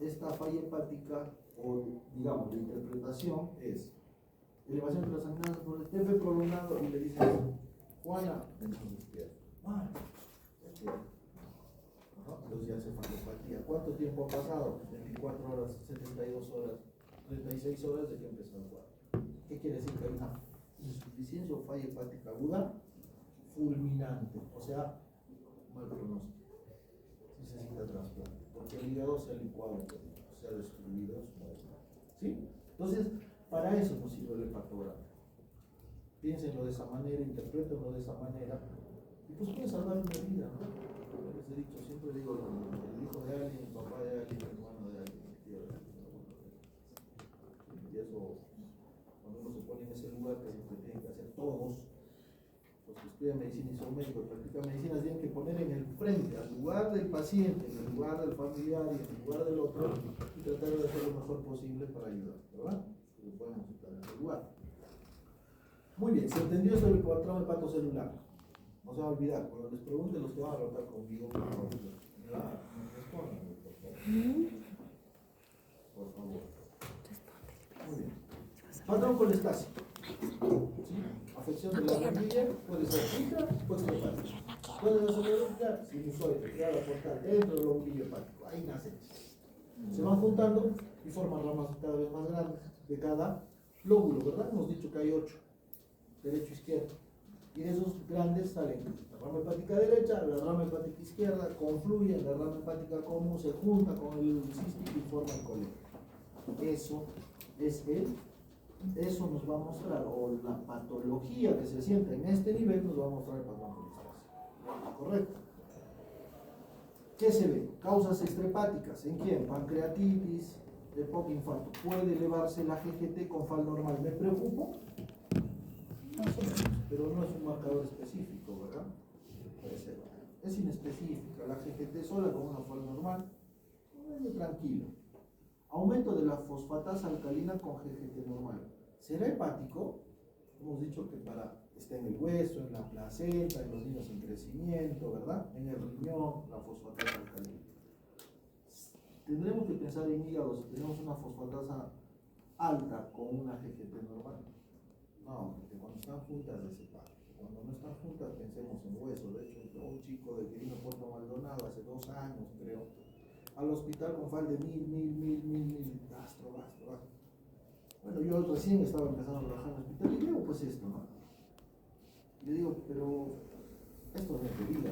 Esta falla hepática, o digamos, la interpretación es elevación de las transaminasas por el TP prolongado y le dices, Juana, entonces despierta. Juana, despierta. Entonces ya encefalopatía. ¿Cuánto tiempo ha pasado? 24 horas, 72 horas, 36 horas de que empezó el cuadro. ¿Qué quiere decir? Que hay una insuficiencia o falla hepática aguda fulminante, o sea, mal pronóstico. Se necesita trasplante, porque el hígado se ha licuado, se ha destruido, ¿sí? Entonces, para eso nos sirve el hepatograma. Piénsenlo de esa manera, interprétenlo de esa manera, y pues puede salvar una vida, ¿no? Les he dicho, siempre digo, el hijo de alguien, el papá de alguien, el hermano de alguien, el tío de alguien, el abuelo de alguien. Y eso, cuando uno se pone en ese lugar que siempre tienen que hacer todos los que estudian medicina y son médicos, practican medicina, tienen que poner en el frente, al lugar del paciente, en el lugar del familiar y en el lugar del otro, y tratar de hacer lo mejor posible para ayudar, ¿verdad? Lo podemos estar en el lugar. Muy bien, se entendió sobre el trauma hepatocelular. No se va a olvidar, cuando les pregunten los que van a rotar conmigo, por favor, respondan, por favor. Por favor. Muy bien. Patrón colestásico. ¿Sí? Afección de la rodilla, puede ser fija, puede ser hepática. Puede ser hepática, sinusoide, creada portal, dentro del lombillo hepático. Ahí nacen. Se van juntando y forman ramas cada vez más grandes de cada lóbulo, ¿verdad? Hemos dicho que hay 8, derecho, izquierdo. Y de esos grandes salen la rama hepática derecha, la rama hepática izquierda, confluyen, la rama hepática común se junta con el cístico y forma el colector. Eso nos va a mostrar, o la patología que se sienta en este nivel nos va a mostrar el patrón colestásico. ¿Correcto? ¿Qué se ve? Causas extrahepáticas. ¿En quién? Pancreatitis, EPOC, infarto. ¿Puede elevarse la GGT con FAL normal? ¿Me preocupo? Más o menos, pero no es un marcador específico, ¿verdad? Puede ser. Es inespecífica. La GGT sola con una FAL normal, tranquilo. Aumento de la fosfatasa alcalina con GGT normal. ¿Será hepático? Hemos dicho que está en el hueso, en la placenta, en los niños en crecimiento, ¿verdad? En el riñón, la fosfatasa alcalina. Tendremos que pensar en hígado si tenemos una fosfatasa alta con una GGT normal. No, porque cuando están juntas es hepático. Cuando no están juntas pensemos en hueso. De hecho, un chico de Quirino Puerto Maldonado hace 2 años, creo, al hospital con FAL de 1000, gastro. Bueno, yo recién estaba empezando a trabajar en el hospital y digo, pues esto, ¿no? Y le digo, pero esto no es de vida.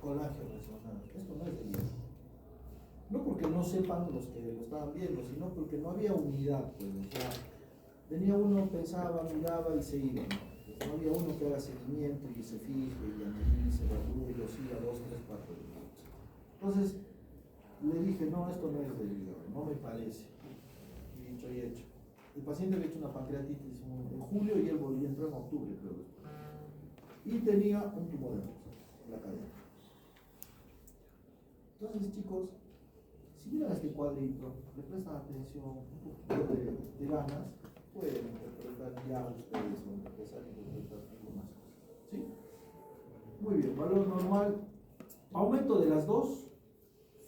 Colágeno resonante, esto no es de vida. No porque no sepan los que lo estaban viendo, sino porque no había unidad, pues, o sea, venía uno, pensaba, miraba y se iba, ¿no? Pues no había uno que haga seguimiento y se fije y analice, evalúe y lo siga 2, 3, 4 minutos. Entonces, le dije, no, esto no es de vida, no me parece. Y dicho y hecho. El paciente le ha hecho una pancreatitis en julio y él volvió a entrar en octubre, creo. Y tenía un tumor en la cadera. Entonces, chicos, si miran este cuadrito, le prestan atención, un poquito de ganas, pueden interpretar ya ustedes o empezar a interpretar algunas cosas. ¿Sí? Muy bien, valor normal, aumento de las dos,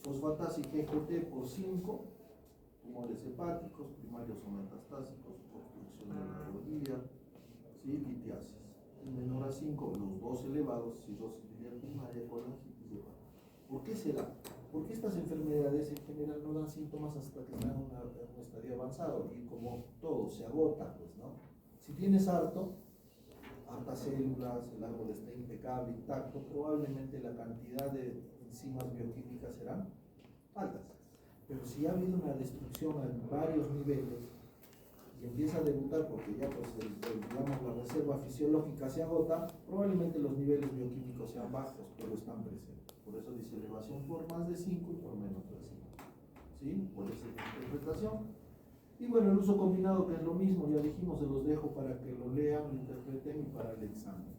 fosfatasa y GGT por 5, tumores hepáticos, primarios o metastásicos, obstrucción de la rodilla, ¿sí? Litiasis. Menor a 5, los dos elevados, cirrosis biliar primaria, colangitis de Barr. ¿Por qué será? Porque estas enfermedades en general no dan síntomas hasta que están en un estadio avanzado y como todo se agota, pues, ¿no? Si tienes hartas células, el árbol está impecable, intacto, probablemente la cantidad de enzimas bioquímicas serán altas. Pero si ha habido una destrucción en varios niveles y empieza a debutar porque ya pues digamos la reserva fisiológica se agota, probablemente los niveles bioquímicos sean bajos, pero están presentes. Por eso dice elevación por más de 5 y por menos de 5. ¿Sí? Por esa interpretación. Y bueno, el uso combinado, que es lo mismo, ya dijimos, se los dejo para que lo lean, lo interpreten y para el examen.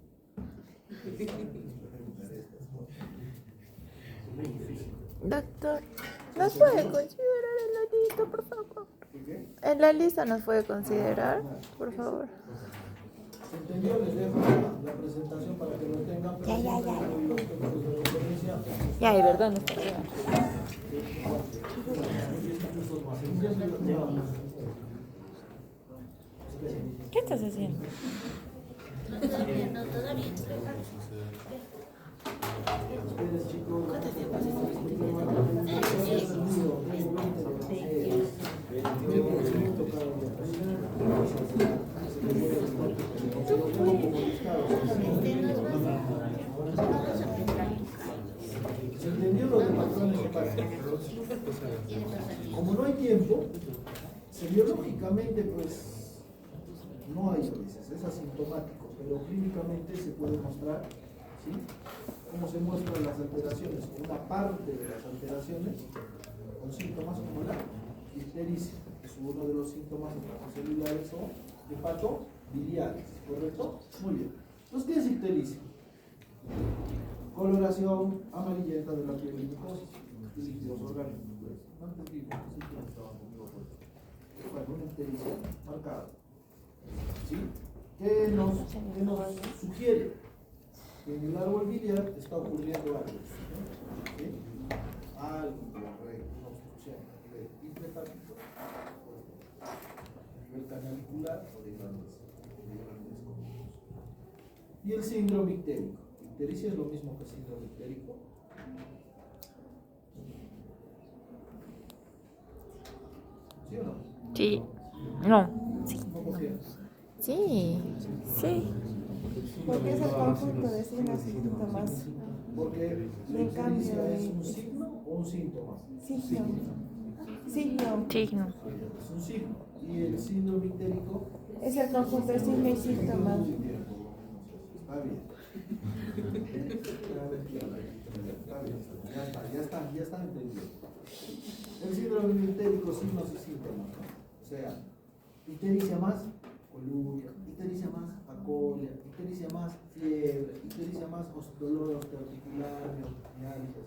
Doctor, ¿nos puede considerar en la lista, por favor? ¿Qué? En la lista nos puede considerar, por favor. ¿Se entendió? Les dejo la presentación para que lo tengan. Ya, de verdad no está bien. ¿Qué estás haciendo? Todavía no, todavía. Ustedes, chicos, ¿se entendió lo de patrones hepáticos? Como no hay tiempo, biológicamente pues no hay veces, es asintomático, pero clínicamente se puede mostrar, ¿sí? ¿Cómo se muestran las alteraciones? Una parte de las alteraciones con síntomas como la ictericia, que es uno de los síntomas celulares o hepatobiliares, ¿correcto? Muy bien. Entonces, ¿qué es ictericia? Coloración amarillenta de la piel y mucosa, líquidos orgánicos. Pues. No entendí, no sé quién estaba conmigo. Bueno, una ictericia marcada. ¿Sí? ¿Qué nos sugiere? Que en el árbol biliar está ocurriendo algo. ¿Sí? Algo, una obstrucción a nivel intrahepático, a nivel canalicular o de grandes conductos. Y el síndrome ictérico. Ictericia es lo mismo que síndrome ictérico. ¿Sí o no? Sí. No. Sí. ¿No por qué? Sí. Sí. Porque es el conjunto de signos y síntomas. Porque la En cambio, ictericia es un signo o un síntoma. Signo. Signo. Es un signo. Y el síndrome ictérico Es el conjunto de signo y síntomas. está bien. Ya está entendido. El síndrome ictérico, signos y síntomas, ¿no? O sea, ictericia más coluria, ictericia más acolia, ictericia más fiebre, ictericia más dolor osteoarticular, mialgias,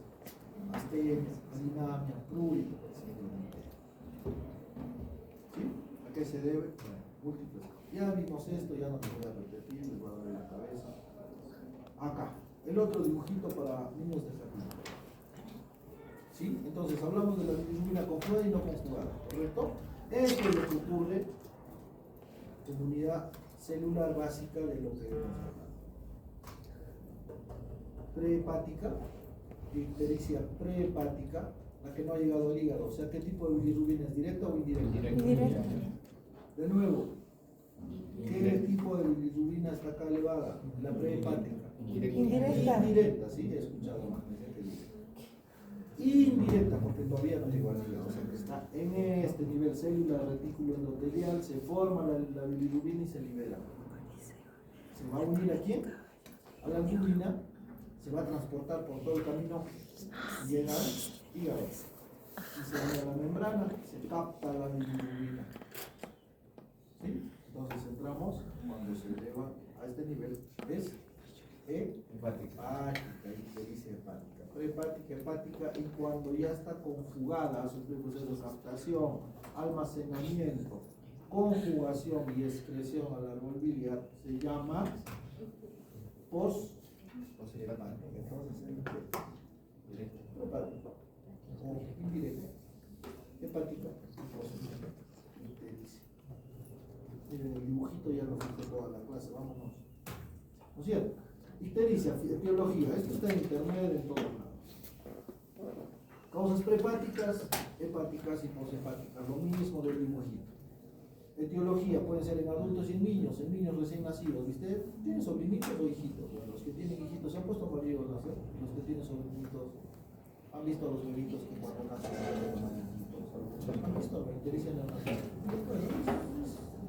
astenia, dinamia, prurito, ¿sí? ¿A qué se debe? Bueno, múltiples. Ya vimos esto, ya no te voy a repetir, les voy a doler la cabeza. Acá, el otro dibujito para niños de jardín. ¿Sí? Entonces hablamos de la bilirrubina conjugada y no conjugada, ¿correcto? Esto es lo que ocurre en unidad celular básica de lo que hemos hablado. Prehepática, ictericia prehepática, la que no ha llegado al hígado. O sea, ¿qué tipo de bilirrubina es? ¿Directa o indirecta? Indirecta. De nuevo, ¿qué tipo de bilirrubina está acá elevada? La prehepática. Indirecta. Indirecta, sí, he escuchado más gente que dice. Indirecta, porque todavía no llegó al hígado, o sea que está en este nivel celular retículo endotelial, se forma la bilirrubina y se libera. ¿Se va a unir a quién? A la albúmina, se va a transportar por todo el camino y llega al hígado. Y se une a la membrana, se capta la bilirrubina. ¿Sí? Entonces entramos cuando se eleva a este nivel, es hepática, ictericia hepática, prehepática, hepática, y cuando ya está conjugada a su proceso de captación, almacenamiento, conjugación y excreción al árbol biliar, se llama poshepática. Entonces, prehepática o indirecta, hepática y poshepática. Miren, el dibujito ya lo hizo toda la clase, vámonos. ¿No es cierto? Ictericia, etiología, esto está en internet en todos lados. Causas prehepáticas, hepáticas y poshepáticas, lo mismo del dibujito. Etiología puede ser en adultos y en niños recién nacidos. ¿Viste? ¿Tienen sobrinitos o hijitos? Bueno, los que tienen hijitos se han puesto amarillos, ¿no? Los que tienen sobrinitos han visto a los bebitos que cuando nacen han visto la ictericia neonatal.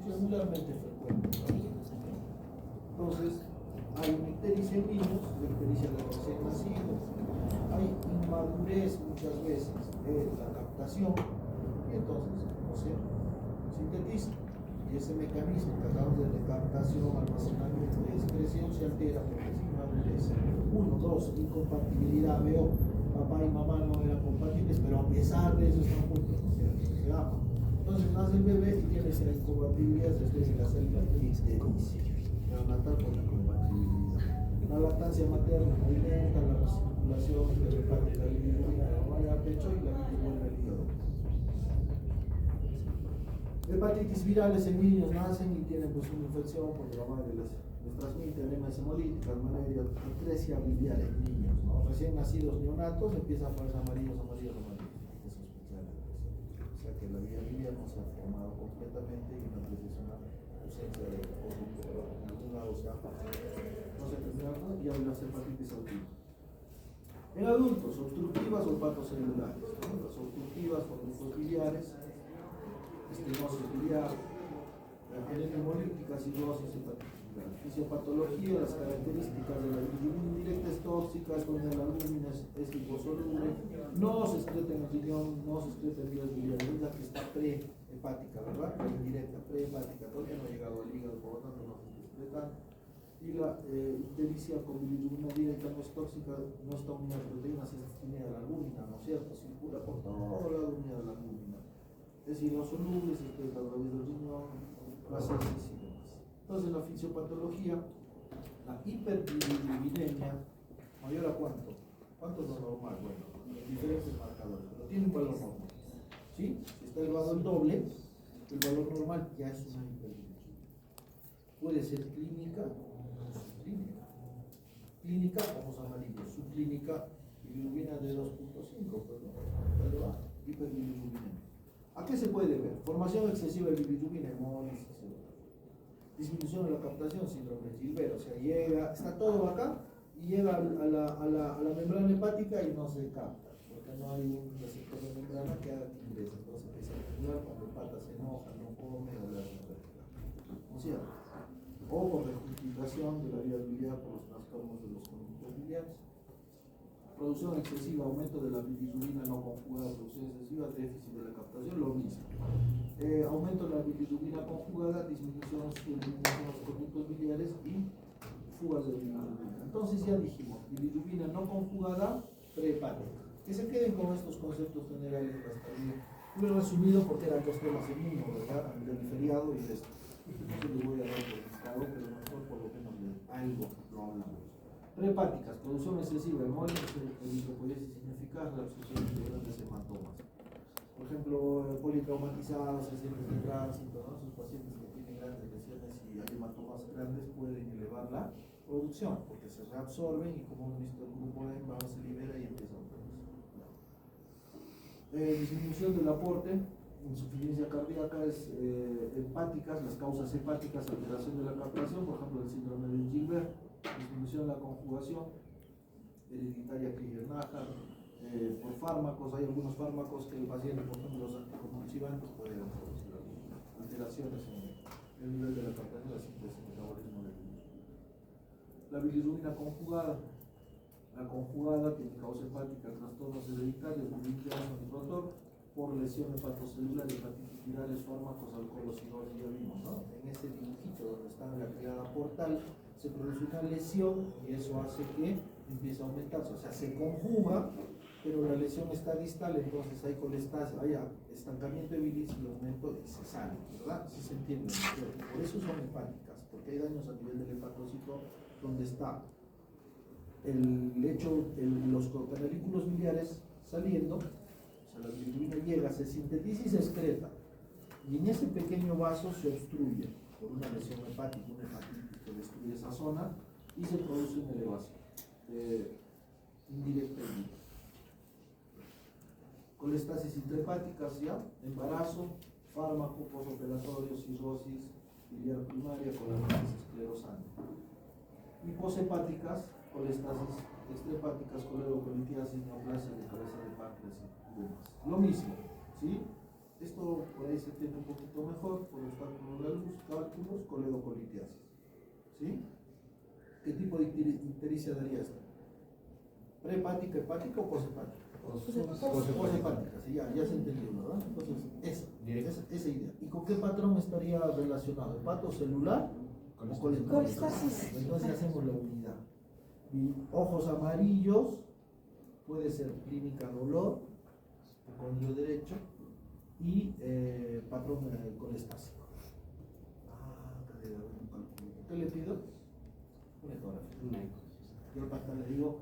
Es regularmente frecuente, ¿no? Entonces, hay una ictericia en niños, la ictericia de los recién nacidos, hay inmadurez muchas veces de la captación, y entonces, no se sintetiza. Y ese mecanismo que hablamos de captación, almacenamiento y excreción se altera porque es inmadurez. 1, 2, incompatibilidad, veo, papá y mamá no eran compatibles, pero a pesar de eso están juntos, ¿no es cierto? Se aman. Entonces nace el bebé y tiene esa incompatibilidad desde la célula ictericia neonatal por la incompatibilidad. La lactancia materna aumenta la circulación hepática de bilirrubina de la mamá al pecho y la bilis vuelve al hígado. Hepatitis virales en niños nacen y tienen pues una infección porque la madre les transmite enemas hemolíticas, malaria, atresia biliar en niños, ¿no? Recién nacidos neonatos empiezan a ponerse amarillos. Es sospechar la atresia. O sea que la vía biliar no se ha formado completamente y una atresia es una ausencia de conducto, pero en algún lado se ha no se ha terminado y hay las hepatitis autismo. En adultos, obstructivas o hepatocelulares, ¿no? Las obstructivas por grupos biliares, estenosis biliar, anemia hemolítica, cirrosis hepatitis. Fisiopatología, las características de la bilirrubina indirecta es tóxica, donde la albúmina es liposoluble, no se excreta en el riñón, no se excreta en vías biliares, es la que está prehepática, ¿verdad? La indirecta, prehepática, todavía no ha llegado al hígado, por lo tanto no se está excretando. Y la ictericia con bilirrubina directa no es tóxica, no está unida a proteínas, es unida a la albúmina, ¿no es cierto? Circula por todo lado unida a la albúmina. Es decir, los solubles, excreta a través del riñón, las heces y demás. Entonces, la fisiopatología, la hiperbilirubinemia, ¿mayor a cuánto? ¿Cuánto es lo normal? Bueno, diferentes marcadores, pero tiene un valor normal. ¿Sí? Si está elevado el doble, el valor normal ya es una hiperbilirubinemia. Puede ser clínica o subclínica. Clínica, ojos amarillos. Subclínica, bilirrubina de 2.5, pero hiperbilirubinemia. ¿A qué se puede ver? Formación excesiva de bilirrubina, hemólisis, disminución de la captación, síndrome de Gilbert, o sea, llega, está todo acá y llega a la membrana hepática y no se capta, porque no hay un receptor de membrana que haga que ingrese, entonces empieza a acumular cuando el pata se enoja, no come o le hace pérdida, ¿no es cierto? O por rectificación de la viabilidad por los trastornos de los conductos biliares. Producción excesiva, aumento de la bilirrubina no conjugada, producción excesiva, déficit de la captación, lo mismo. Aumento de la bilirrubina conjugada, disminución de los conductos biliares y fugas de bilirrubina. Entonces ya dijimos, bilirrubina no conjugada, prehepática. Que se queden con estos conceptos generales hasta bien. Lo he resumido porque eran dos temas en uno, ¿verdad? El del feriado y esto. Entonces les voy a dar por listado, pero mejor por lo menos algo lo hablamos. Prehepáticas, producción excesiva de hemólisis, eritropoiesis ineficaz, la absorción de grandes hematomas. Por ejemplo, politraumatizados, accidentes de tránsito, ¿no? Esos pacientes que tienen grandes lesiones y hay hematomas grandes pueden elevar la producción, porque se reabsorben y como hemos visto el grupo hematomas se libera y empieza a producir. Disminución del aporte, insuficiencia cardíaca, es hepáticas, las causas hepáticas, alteración de la captación, por ejemplo el síndrome de Gilbert, disminución de la conjugación, hereditaria Krieger-Najjar, por fármacos, hay algunos fármacos que el paciente, por ejemplo los anticonvulsivantes, pueden producir alteraciones en el nivel de la captación, la síntesis y metabolismo de bilirrubina. La bilirrubina conjugada. La conjugada tiene causa hepática, trastornos hereditarios, bilirrubina y rotor, por lesión hepatocelular, hepatitis virales, fármacos, alcoholocidosis, ya vimos, ¿no? En ese dibujito donde está la criada portal, se produce una lesión y eso hace que empiece a aumentarse, o sea, se conjuga, pero la lesión está distal, entonces hay colestasia, hay estancamiento de bilis y aumento y se sale, ¿verdad? Si se entiende, ¿no? Por eso son hepáticas, porque hay daños a nivel del hepatocito donde está el hecho, los canalículos biliares saliendo, o sea, la bilirrubina llega, se sintetiza y se excreta, y en ese pequeño vaso se obstruye por una lesión hepática, una hepatitis que destruye esa zona y se produce una elevación indirecta y directa. Colestasis intrahepáticas ya, embarazo, fármaco, posoperatorio, cirrosis biliar primaria, colonitis esclerosante. Y poshepáticas, colestasis extrahepáticas, coledocolitiasis, neoplasia de cabeza de páncreas y demás. Lo mismo, ¿sí? Esto por ahí se entiende un poquito mejor por los cálculos de la luz, cálculos, coledocolitiasis. ¿Sí? ¿Qué tipo de ictericia daría esto? ¿Prehepática, hepática o poshepática? Poshepática, sí, ya se entendió, ¿verdad? Entonces, esa idea. ¿Y con qué patrón estaría relacionado? ¿Hepatocelular o colestasis? Entonces hacemos la unidad. Y ojos amarillos, puede ser clínica dolor, condrio derecho, y patrón colestásico. ¿Qué le pido? Una ecografía. Yo al pata le digo,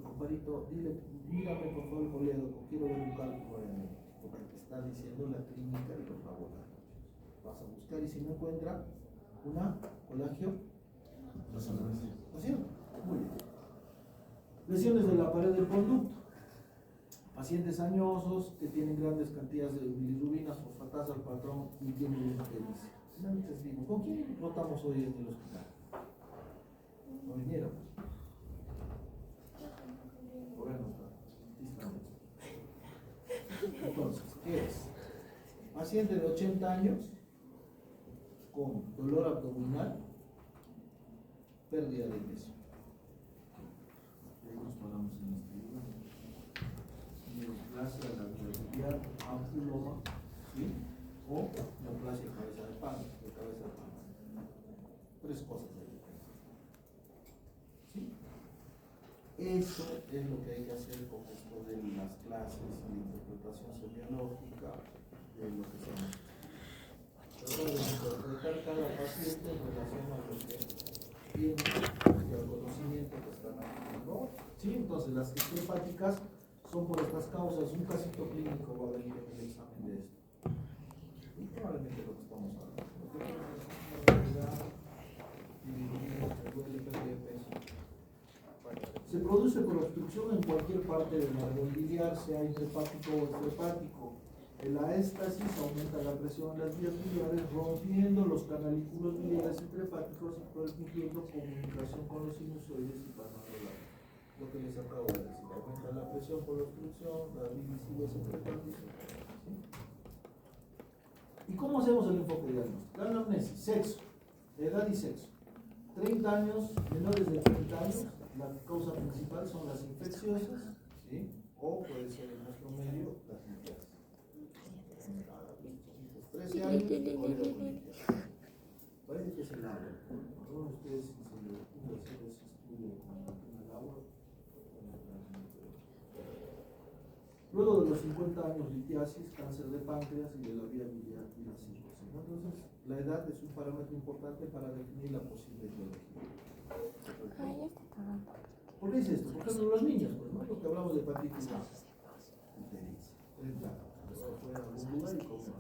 compadrito, mírame por favor el coledo, quiero ver un cálculo porque te está diciendo la clínica y los laboratorios. Vas a buscar y si no encuentra una colagio, ¿no es cierto? Muy bien. Lesiones de la pared del conducto. Pacientes añosos que tienen grandes cantidades de bilirrubinas, fosfatasa al patrón y tienen ictericia. ¿Con quién rotamos hoy en el hospital? ¿No vinieron? Entonces, ¿qué es? Paciente de 80 años con dolor abdominal, pérdida de peso. Ahí nos paramos en este lugar. Neoplasia labial, ampuloma, ¿sí? O neoplasia de cabeza de pan, Tres cosas ahí. Eso es lo que hay que hacer con esto de las clases y la interpretación semiológica de lo que se nos tratar de interpretar cada paciente en relación a lo que tiene y al conocimiento que están haciendo, ¿no? ¿Sí? Entonces las hepáticas son por estas causas. Un casito clínico va a venir en el examen de esto. Y probablemente lo que estamos hablando. Se produce por obstrucción en cualquier parte del árbol biliar, sea intrahepático o extrahepático. La éstasis aumenta la presión en las vías biliares, rompiendo los canalículos biliares intrahepáticos y permitiendo comunicación con los sinusoides y pasando lo que les acabo de decir. Aumenta la presión por obstrucción, la división intrahepática. ¿Sí? ¿Y cómo hacemos el enfoque diagnóstico? La anamnesis, sexo, edad y sexo. 30 años, menores de 30 años, la causa principal son las infecciosas, ¿sí? O puede ser en nuestro medio las limpias. 13 años, parece que es el agua. Algunos de ustedes, si se les ocurre hacer ese estudio con el agua. Luego de los 50 años, litiasis, cáncer de páncreas y de la vía biliar y la cirrosis. Entonces, la edad es un parámetro importante para definir la posible etiología. ¿Por qué es esto? Por ejemplo, los niños, pues, ¿no? Porque hablamos de hepatitis A. Fue a algún lugar y comió.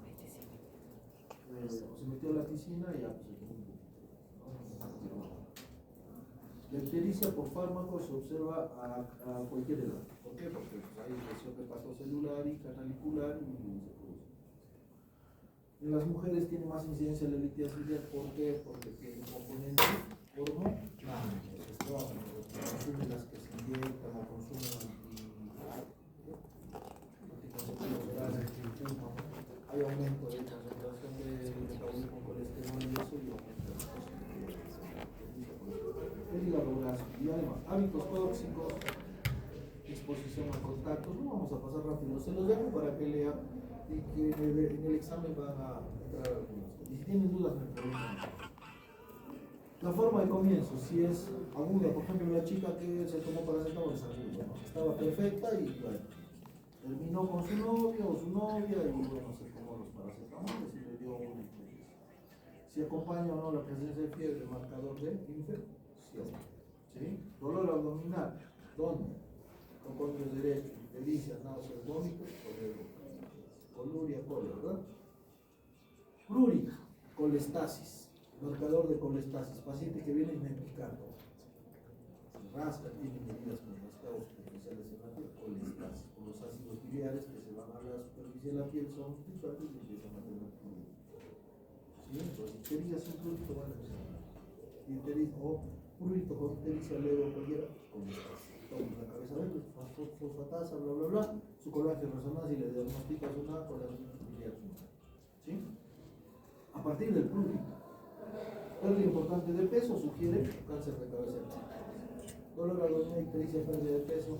Se metió a la piscina y ya pues, se tomó un poquito. La ictericia por fármaco se observa a cualquier edad. ¿Por qué? Porque pues, hay lesión hepatocelular y canalicular y se produce. En las mujeres tiene más incidencia la litiasis. ¿Por qué? Porque tiene un componente hormonal. Consumen las que se inyectan o consumen hay aumento de concentración de metabolismo colesterol y eso y aumenta la posibilidad. El hígado graso y además hábitos tóxicos, exposición a contactos. No vamos a pasar rápido, se los dejo para que lean y que en el examen van a entrar algunos. Y si tienen dudas me preguntan. La forma de comienzo, si es aguda, por ejemplo, la chica que se tomó paracetamol es aguda, ¿no? Estaba perfecta y bueno, terminó con su novio o su novia y bueno, se tomó los paracetamoles y le dio una infección. Si acompaña o no la presencia de fiebre, marcador de infección. ¿Sí? Dolor abdominal, ¿dónde? Coconios derechos, delicias, náuseas, vómitos, coluria, cólera, ¿verdad? Prúrica, colestasis. Marcador de colestasis, paciente que viene inexplicado, se rasca, tiene medidas con rascados superficiales en la piel, colestasis, con los ácidos biliares que se van a la superficie de la piel son pulsados y empiezan a tener prurito. ¿Sí? Entonces, ictericia sin prurito, bueno, o prurito con ictericia leve o cualquiera, colestasis. Toma la cabeza verde, fosfatasa, bla bla bla, su colágeno resonancia y le diagnosticas una colágeno biliar. ¿Sí? A partir del prurito. Pérdida importante de peso sugiere cáncer de cabeza. Dolor abdominal, ictericia, pérdida de peso,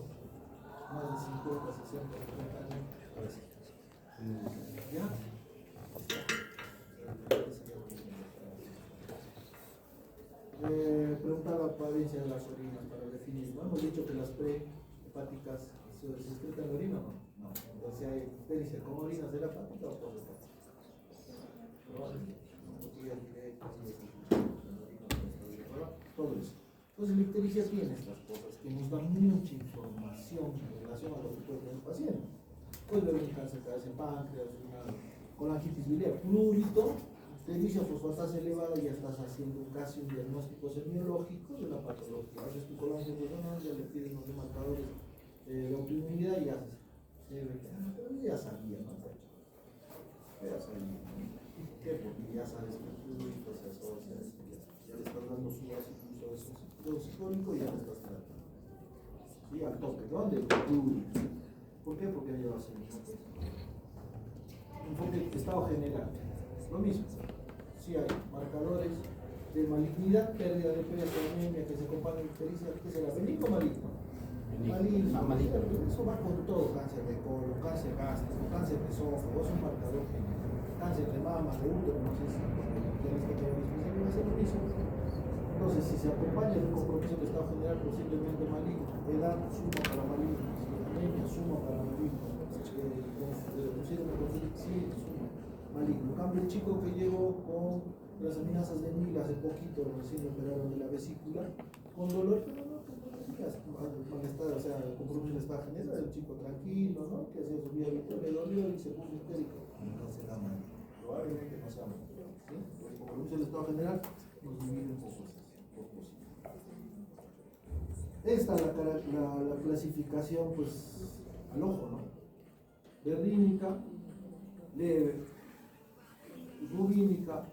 más de 50, 60, 70 años. ¿Ya? Preguntar la apariencia de las orinas para definir. ¿No? Hemos dicho que las prehepáticas se excretan en orina o no. No. Entonces, si hay ictericia con orina, ¿será hepática o poshepática? Todo eso. Entonces la ictericia tiene estas cosas que nos dan mucha información en relación a lo que puede tener el paciente. Puede haber un cáncer de cabeza, páncreas, una colangitis biliar, prurito, ictericia fosfatasa elevada, ya estás haciendo casi un diagnóstico semiológico de la patología. Haces tu colágeno resonancia, le pides unos marcadores de autoinmunidad y haces. Pero ya sabía, ¿no? Ya sabía. ¿Por qué? Porque ya sabes que el prurito se asocia a esto. Ya le estás dando su ácido psicólico y ya le estás tratando. ¿Sí? Al toque. ¿Dónde? ¿Por qué? Porque ya va a ser enfoque estado general. Lo mismo. Si hay marcadores de malignidad, pérdida de peso, anemia, que se acompaña de ictericia, ¿qué será? ¿Benigno o maligno? Maligno. Eso va con todo: cáncer de colon, cáncer gástrico, cáncer de esófago, es un marcador general. Cáncer de mama, de útero, no sé si ya les toca especial, va a ser lo mismo. Entonces, si se acompaña de un compromiso de estado general posiblemente maligno, edad suma para maligno, anemia suma para maligno, sí, suma maligno. En cambio, el chico que llegó con las amenazas de Nil hace poquito, recién le operaron de la vesícula, con dolor, pero no, malestar, o sea, el compromiso de estado general, el chico tranquilo, ¿no? Que hacía su vida habitual, le dolió y se puso histérico. No será maligno, probablemente no sea maligno, ¿sí? El compromiso del estado general nos divide un poco así. Esta es la clasificación, pues, al ojo, ¿no? Berlínica, leve, rubínica,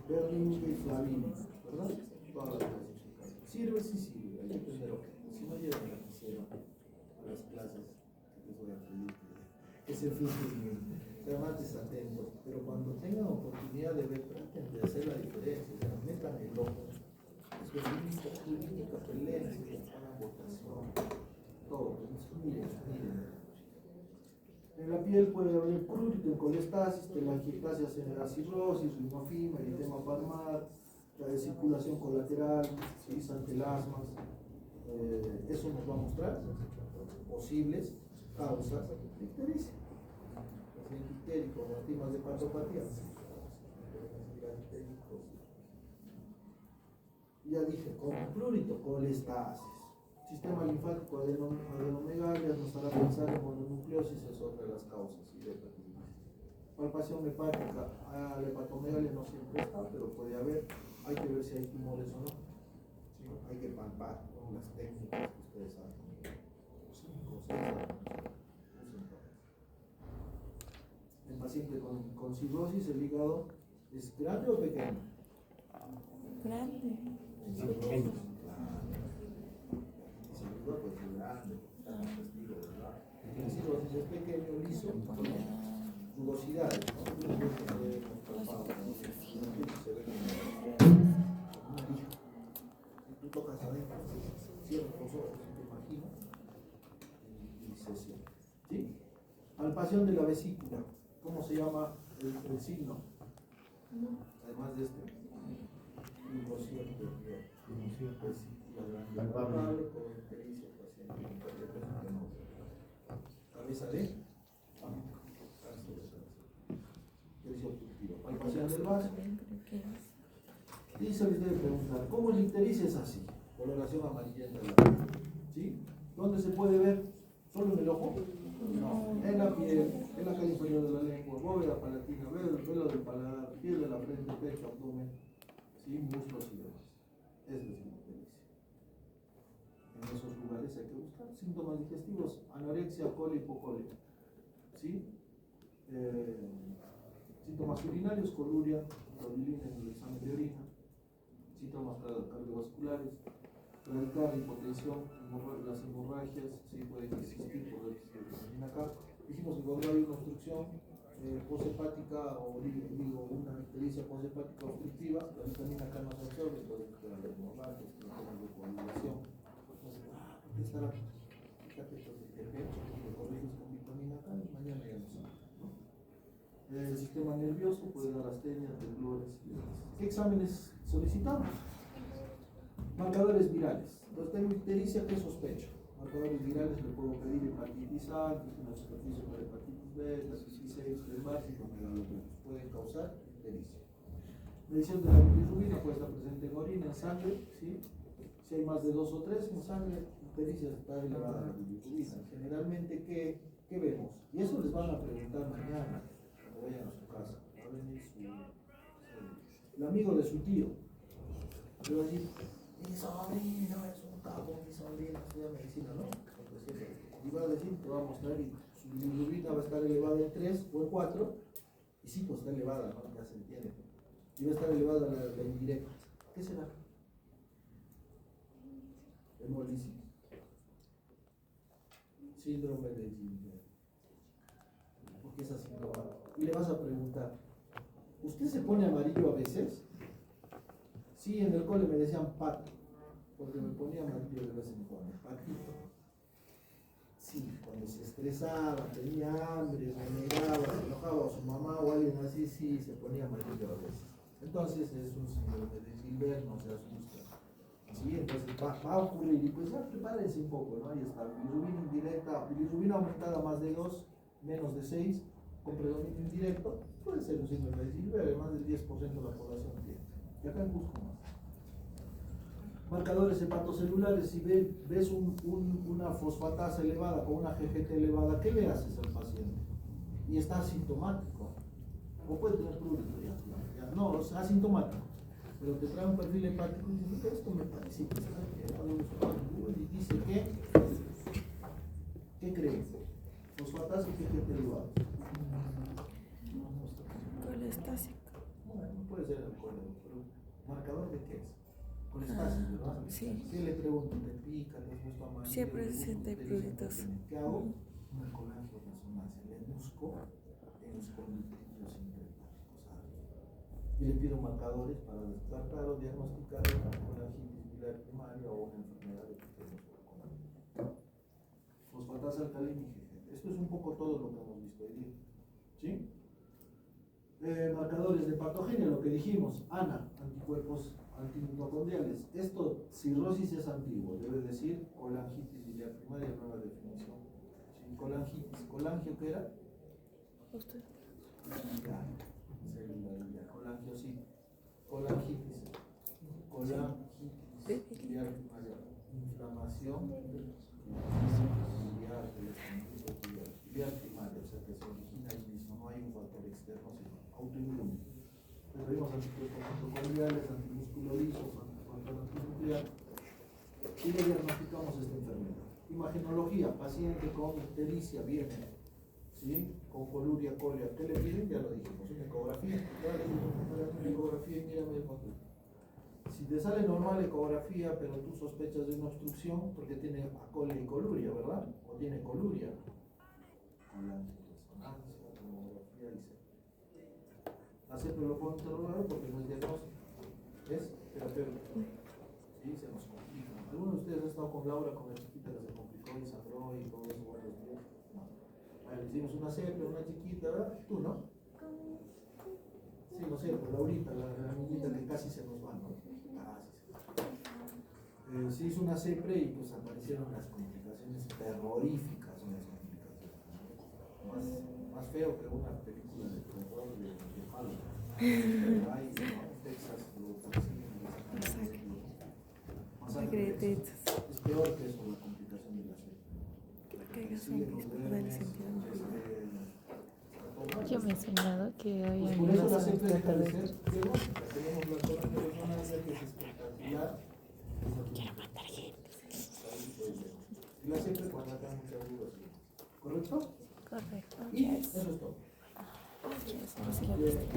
berlínica y flavínica, ¿verdad? Todas las clasificaciones. ¿Sirve? Sí sirve, hay que entender objetos. Si no llegan a las clases, les voy a pedir que se fijen bien, que mates atentos, pero cuando tengan oportunidad de ver, traten de hacer la diferencia, o sea, metan el ojo. Política, pelea, votación, todo. Miren. En la piel puede haber prurito, en colestasis, telangiectasia, cirrosis, rinofima, eritema palmar, la vesiculación colateral, ¿sí? Santelasmas. Eso nos va a mostrar posibles causas de ictericia. Paciente ictérico, temas de patopatía. Ya dije, con prurito, colestasis. Sistema linfático adenomegalia nos hará pensar en mononucleosis, es otra de las causas. Palpación hepática, la hepatomegalia no siempre está, pero puede haber. Hay que ver si hay tumores o no. ¿Sí? Hay que palpar con las técnicas que ustedes saben. 5 o 6 años. El paciente con cirrosis, el hígado, ¿es grande o pequeño? Grande. Pequeño. Pues es grande, testigo, ¿verdad? El cirrosis es pequeño, liso, rugosidades, ¿no? Si tú tocas adentro, cierras los ojos, te imaginas, y se cierra. ¿Sí? Palpación de la vesícula, ¿cómo se llama el signo? Además de este, palpable, con ictericia, paciente, cabeza de cáncer de cabeza, ictericia obstructiva, palpación del vaso. Y se les debe preguntar, ¿cómo la ictericia es así? Coloración amarillenta de la piel, ¿sí? ¿Dónde se puede ver? ¿Solo en el ojo? No, en la piel, en la cara inferior de la lengua, bóveda palatina, velo del paladar, piel de la frente, pecho, abdomen, ¿sí? Muslos y demás. Es decir, en esos lugares hay que buscar síntomas digestivos, anorexia, coli, hipocolia, ¿sí? Síntomas urinarios, coluria, rodilina en el examen de orina, síntomas cardiovasculares, radical, hipotensión, las hemorragias, ¿sí? Pueden existir por déficit de vitamina K. Dijimos que cuando hay una obstrucción poshepática o digo una ictericia poshepática obstructiva, la vitamina K no se absorbe, puede generar hemorragias, problemas de coagulación. Entonces, ¿por qué estará? Fíjate, entonces, lo corriges con vitamina K y mañana ya no sabe, ¿no? El sistema nervioso puede dar astenias, temblores y demás. ¿Qué exámenes solicitamos? Marcadores virales. Entonces tengo ictericia, ¿qué sospecho? Marcadores virales le puedo pedir hepatitis A, una superficie para hepatitis B, la 16, básico, pueden causar ictericia. Medición de la bilirrubina puede estar presente en orina, en sangre, ¿sí? Si hay más de 2 o 3 en sangre, ictericia está elevada la bilirrubina. Generalmente, ¿qué vemos? Y eso les van a preguntar mañana, cuando vayan a su casa. Va a venir el amigo de su tío. Le va a decir, mi sobrino es un capo, mi sobrino estudia medicina, ¿no? Y va a decir, te va a mostrar y su bilirrubina va a estar elevada en 3 o en 4, y sí, pues está elevada, ¿no? Ya se entiende. Y va a estar elevada la indirecta. ¿Qué será? Hemolisis. Síndrome de Gilbert. Porque es asintomático. Y le vas a preguntar, ¿usted se pone amarillo a veces? Sí, en el cole me decían pato, porque me ponía amarillo de vez en cuando, patito. Sí, cuando se estresaba, tenía hambre, renegaba, se enojaba a su mamá o alguien así, sí, se ponía amarillo a veces. Entonces es un síndrome de Gilbert, no se asusta. ¿Sí? Entonces va a ocurrir, y pues ya prepárense un poco, ¿no? Ahí está, bilirrubina indirecta, bilirrubina aumentada más de 2, menos de 6, con predominio indirecto, puede ser un síndrome de Gilbert, más del 10% de la población tiene. Y acá en Cusco más. Marcadores hepatocelulares, si ves una fosfatasa elevada con una GGT elevada, ¿qué le haces al paciente? Y está asintomático. O puede tener prurito ya. No, es asintomático. Pero te trae un perfil hepático y dice, esto me parece que está y dice que, ¿qué crees? Fosfatasa y GGT elevada. Colestásico. Bueno, puede ser alcohol, pero ¿marcador de qué es? Colestásico, ¿verdad? Sí. ¿Qué le pregunto? ¿Te pica? ¿Te has puesto amarillo? Siempre siente pruritos. ¿Qué hago? Una colangioresonancia. Le busco en los conductillos interhepáticos. Y le pido marcadores para descartar o diagnosticar una colangitis biliar primaria o una enfermedad de pequeños colágenos. Fosfatasa alcalina y GG. Esto es un poco todo lo que hemos visto hoy día. ¿Sí? Marcadores de patogenia, lo que dijimos, ANA, anticuerpos antimitocondriales. Esto, cirrosis es antiguo, debe decir colangitis biliar primaria, nueva definición. ¿Sí? Colangitis, colangio, ¿qué era? Usted. Célula biliar, colangiocito, colangitis, biliar primaria, inflamación biliar primaria, o sea que se origina ahí mismo, no hay un factor externo, sino autoinmune. Pero vimos anticuerpos mitocondriales, antimúsculo liso, antifactor antinuclear, y le diagnosticamos esta enfermedad. Imagenología, paciente con ictericia viene, ¿sí? Con coluria, colia, ¿qué le piden? Ya lo dijimos, una ecografía, una ecografía y mírame el papel. Si te sale normal ecografía, pero tú sospechas de una obstrucción, porque tiene acolia y coluria, ¿verdad? O tiene coluria. Resonancia, tomografía y CEP. La CEP lo puedo interrogar porque no es diagnóstico, es terapéutico. Sí, se nos complica. ¿Alguno de ustedes ha estado con Laura, con la chiquita que se complicó y sangró y todo eso varios días? No. Bueno, le hicimos una CEP, una chiquita, ¿verdad? Tú, ¿no? Sí, no sé, pero Laurita, la niñita que casi se nos va, ¿no? Se hizo una CEPRE y pues aparecieron las complicaciones terroríficas, unas complicaciones más feo que una película de terror de Halloween. Hay, ¿no? Texas lo persiguen es peor que eso, la complicación de la CEPRE. Porque ellos son del sentido. Yo me he enseñado que hoy pues en por día eso la se CEPRE trata debe de ser diagnóstica. Tenemos la colangitis que es espectacular. quiero matar gente. Y la CEPRE cuando acá muchas dudas. ¿Correcto? Correcto. Y eso es todo. Yes, no sé lo que es. Bien,